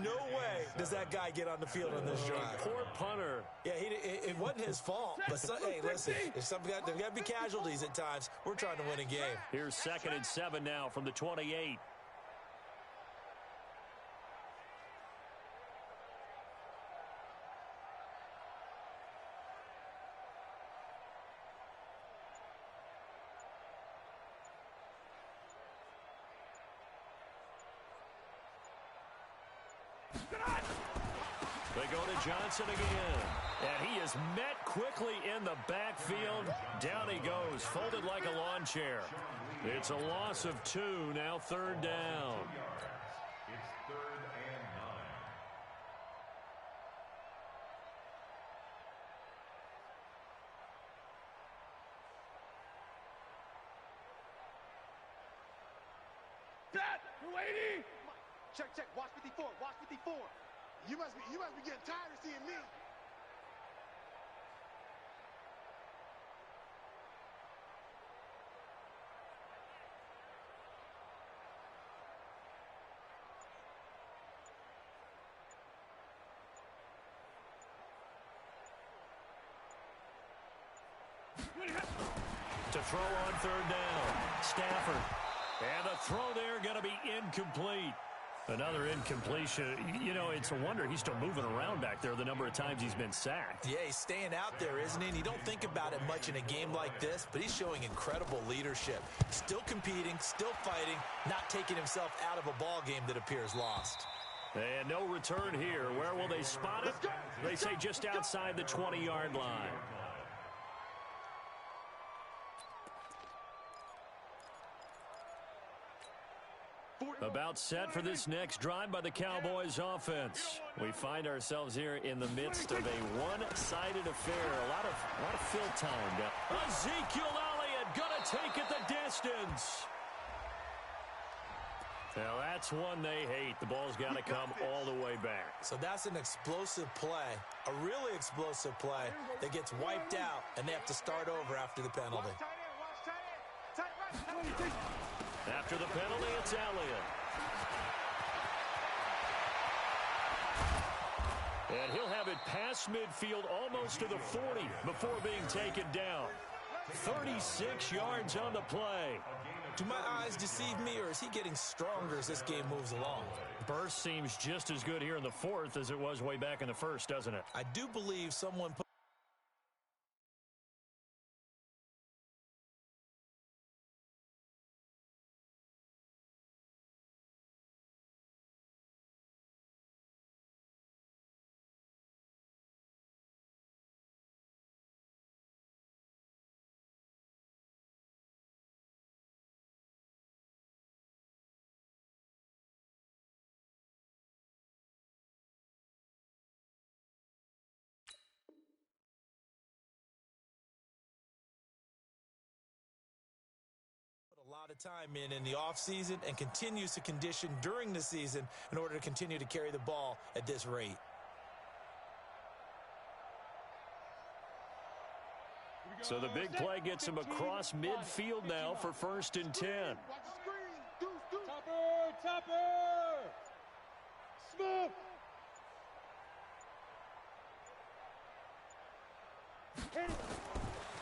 No way does that guy get on the field on this drive. Poor punter. Yeah, it wasn't his fault. But, hey, listen, there's got to be casualties at times. We're trying to win a game. Here's 2nd and 7 now from the 28. They go to Johnson again. And he is met quickly in the backfield. Down he goes, folded like a lawn chair. It's a loss of 2, now 3rd down. It's 3rd and 9. Dad, we're waiting. Check. Watch 54. Watch 54. You must be getting tired of seeing me. To throw on 3rd down. Stafford. And the throw there going to be incomplete. Another incompletion. You know, it's a wonder he's still moving around back there the number of times he's been sacked. Yeah, he's staying out there, isn't he? And you don't think about it much in a game like this, but he's showing incredible leadership. Still competing, still fighting, not taking himself out of a ball game that appears lost. And no return here. Where will they spot it? They say just outside the 20-yard line. About set for this next drive by the Cowboys offense. We find ourselves here in the midst of a one-sided affair. A lot of fill time. Ezekiel Elliott gonna take it the distance. Now that's one they hate. The ball's got to come all the way back. So that's an explosive play, a really explosive play that gets wiped out, and they have to start over after the penalty. After the penalty, it's Elliott. And he'll have it past midfield almost to the 40 before being taken down. 36 yards on the play. Do my eyes deceive me, or is he getting stronger as this game moves along? Burst seems just as good here in the fourth as it was way back in the first, doesn't it? I do believe someone put a lot of time in the offseason and continues to condition during the season in order to continue to carry the ball at this rate. So the big play gets him across midfield now for 1st and 10. Topper! Smith!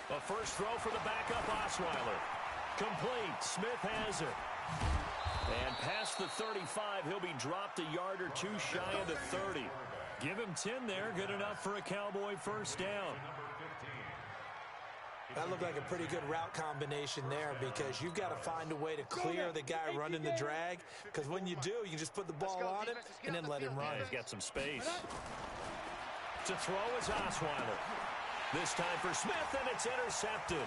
A first throw for the backup Osweiler. Complete. Smith has it. And past the 35, he'll be dropped a yard or two shy of the 30. Give him 10 there. Good enough for a Cowboy first down. That looked like a pretty good route combination there, because you've got to find a way to clear the guy running the drag, because when you do, you can just put the ball on him and then let him run. Yeah, he's got some space. To throw is Osweiler. This time for Smith, and it's intercepted.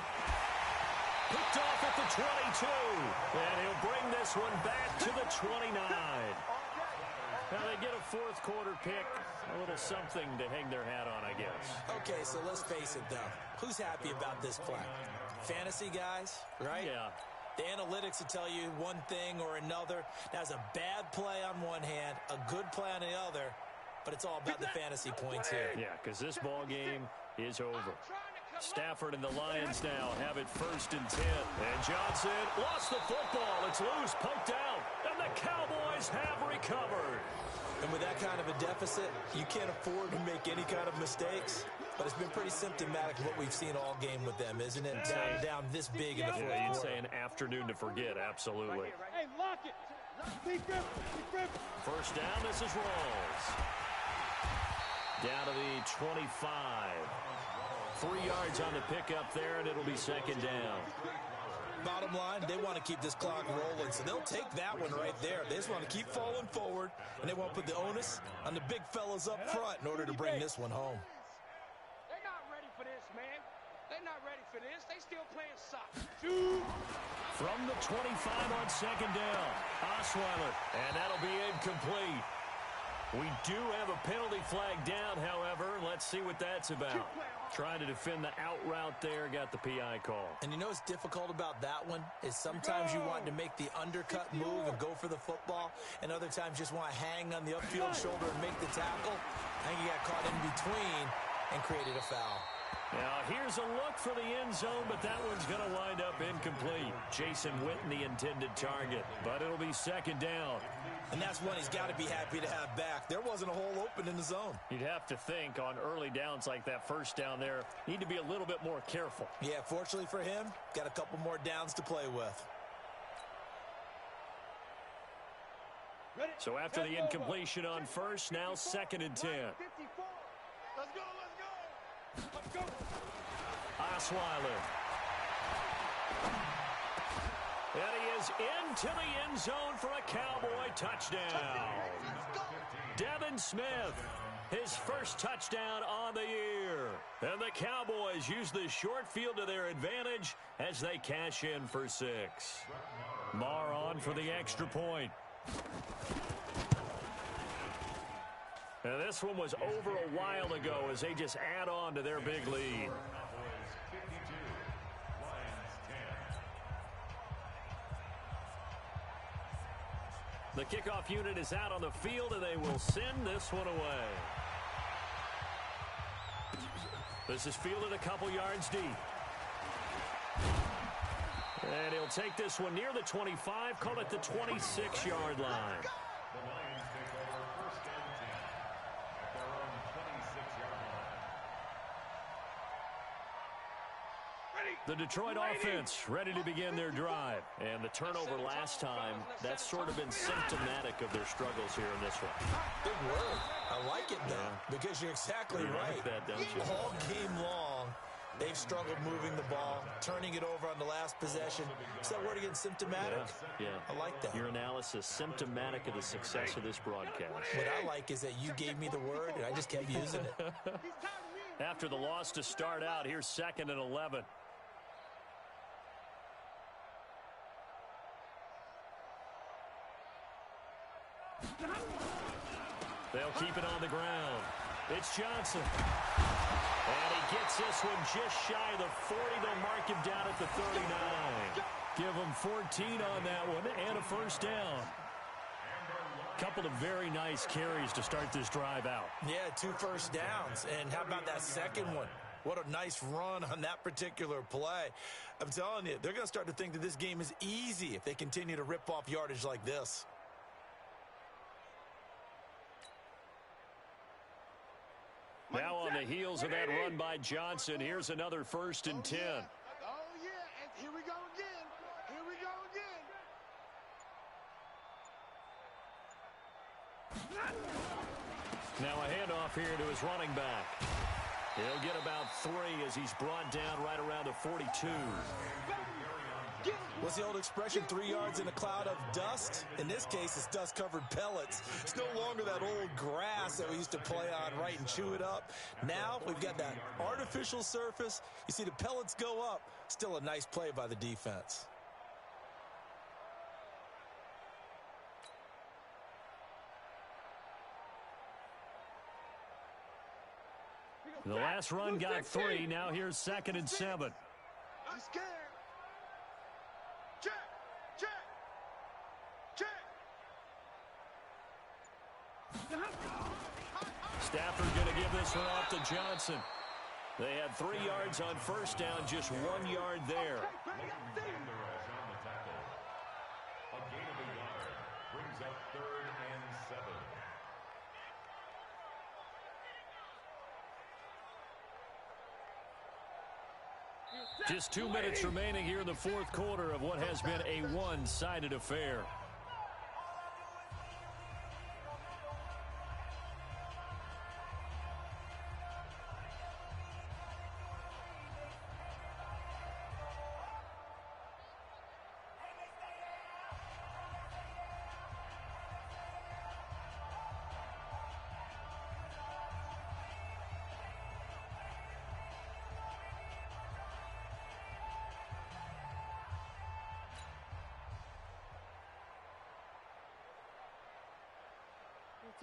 Picked off at the 22. And he'll bring this one back to the 29. Now they get a fourth quarter pick. A little something to hang their hat on, I guess. Okay, so let's face it, though. Who's happy about this play? Fantasy guys, right? Yeah. The analytics will tell you one thing or another. That's a bad play on one hand, a good play on the other, but it's all about the fantasy points here. Yeah, because this ball game is over. Stafford and the Lions now have it 1st and 10. And Johnson lost the football. It's loose, poked out, and the Cowboys have recovered. And with that kind of a deficit, you can't afford to make any kind of mistakes. But it's been pretty symptomatic of what we've seen all game with them, isn't it? Down this big in the fourth quarter. You'd say an afternoon to forget, absolutely. Hey, lock it. Deep grip. First down, this is Rawls. Down to the 25. 3 yards on the pickup there, and it'll be 2nd down. Bottom line, they want to keep this clock rolling, so they'll take that one right there. They just want to keep falling forward, and they want to put the onus on the big fellas up front in order to bring this one home. They're not ready for this, man. They're not ready for this. They still playing soccer. From the 25 on 2nd down, Osweiler, and that'll be incomplete. We do have a penalty flag down, however. Let's see what that's about. Trying to defend the out route there, got the PI call. And you know what's difficult about that one is sometimes you want to make the undercut move and go for the football, and other times just want to hang on the upfield shoulder and make the tackle. I think he got caught in between and created a foul. Now, here's a look for the end zone, but that one's going to wind up incomplete. Jason Witten, the intended target, but it'll be 2nd down. And that's one he's got to be happy to have back. There wasn't a hole open in the zone. You'd have to think on early downs like that first down there, need to be a little bit more careful. Yeah, fortunately for him, got a couple more downs to play with. So after the incompletion on first, now 2nd and 10. Let's go, let's go. Osweiler. And he is into the end zone for a Cowboy touchdown. Devin Smith, his first touchdown on the year. And the Cowboys use the short field to their advantage as they cash in for 6. Marr on for the extra point. And this one was over a while ago as they just add on to their big lead. The kickoff unit is out on the field, and they will send this one away. This is fielded a couple yards deep. And he'll take this one near the 25, call it the 26-yard line. The Lions take over 1st and 10 at their own 26-yard line. The Detroit offense ready to begin their drive. And the turnover last time, that's sort of been symptomatic of their struggles here in this one. Big word. I like it, though, because you're exactly right. Like that, don't you? All game long, they've struggled moving the ball, turning it over on the last possession. Is that word again, symptomatic? Yeah. I like that. Your analysis, symptomatic of the success of this broadcast. What I like is that you gave me the word, and I just kept using it. After the loss to start out, here's 2nd and 11. They'll keep it on the ground. It's Johnson. And he gets this one just shy of the 40. They'll mark him down at the 39. Give him 14 on that one and a first down. Couple of very nice carries to start this drive out. Yeah, 2 first downs. And how about that second one? What a nice run on that particular play. I'm telling you, they're going to start to think that this game is easy if they continue to rip off yardage like this. Now on the heels of that run by Johnson, here's another 1st and 10. Oh, yeah, and here we go again. Here we go again. Now a handoff here to his running back. He'll get about 3 as he's brought down right around the 42. What's the old expression, 3 yards in a cloud of dust? In this case, it's dust-covered pellets. It's no longer that old grass that we used to play on, right, and chew it up. Now we've got that artificial surface. You see the pellets go up. Still a nice play by the defense. The last run got 3. Now here's 2nd and 7. I'm scared. Check, check, check. Stafford going to give this one off to Johnson. They had 3 yards on first down, just 1 yard there. Banderas on the tackle. A gain of a yard brings up 3rd and 7. Just 2 minutes remaining here in the 4th quarter of what has been a one-sided affair.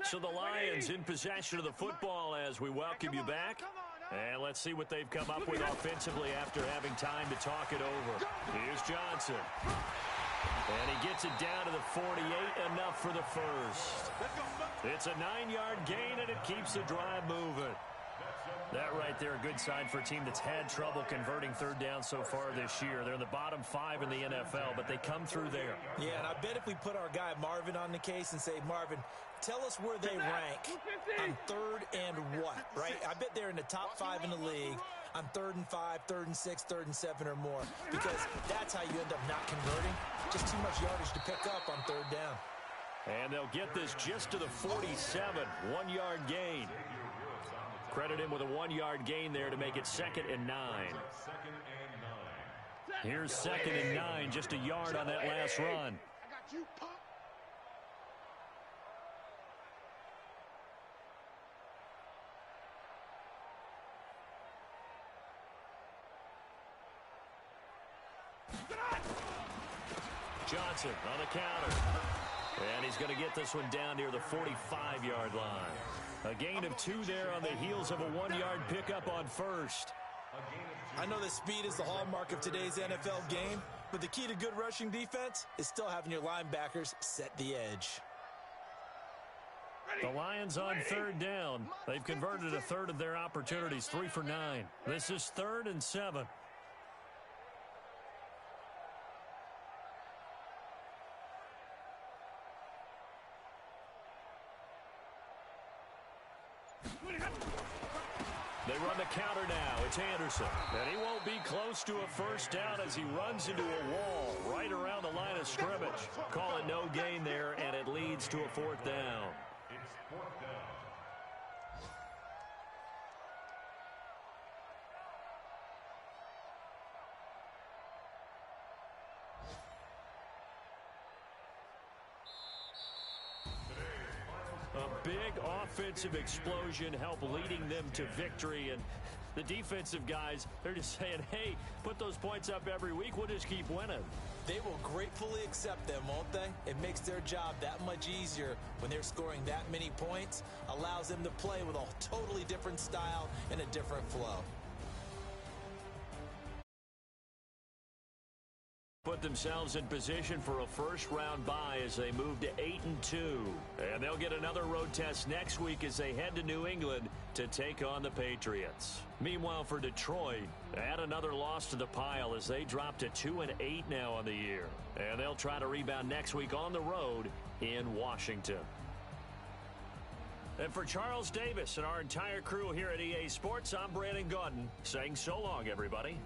So the Lions in possession of the football as we welcome you back. And let's see what they've come up with offensively after having time to talk it over. Here's Johnson. And he gets it down to the 48, enough for the first. It's a 9-yard gain, and it keeps the drive moving. That right there, a good sign for a team that's had trouble converting 3rd down so far this year. They're in the bottom 5 in the NFL, but they come through there. Yeah, and I bet if we put our guy Marvin on the case and say, Marvin, tell us where they rank on 3rd and what, right? I bet they're in the top 5 in the league on 3rd and 5, 3rd and 6, 3rd and 7 or more, because that's how you end up not converting. Just too much yardage to pick up on 3rd down. And they'll get this just to the 47, 1-yard gain. Credit him with a 1-yard gain there to make it 2nd and 9. Here's 2nd and 9, just a yard on that last run. I got you, punk. Johnson on the counter. And he's going to get this one down near the 45-yard line. A gain of 2 there on the heels of a 1-yard pickup on first. I know that speed is the hallmark of today's NFL game, but the key to good rushing defense is still having your linebackers set the edge. The Lions on 3rd down. They've converted a third of their opportunities, 3 for 9. This is 3rd and 7. They run the counter now. It's Anderson. And he won't be close to a first down as he runs into a wall right around the line of scrimmage. Call it no gain there, and it leads to a 4th down. It's 4th down. A big offensive explosion helped leading them to victory, and the defensive guys, they're just saying, hey, put those points up every week, we'll just keep winning. They will gratefully accept them, won't they? It makes their job that much easier when they're scoring that many points, allows them to play with a totally different style and a different flow. Put themselves in position for a first-round bye as they move to 8-2. And they'll get another road test next week as they head to New England to take on the Patriots. Meanwhile, for Detroit, add another loss to the pile as they drop to 2-8 now on the year. And they'll try to rebound next week on the road in Washington. And for Charles Davis and our entire crew here at EA Sports, I'm Brandon Gaudin saying so long, everybody.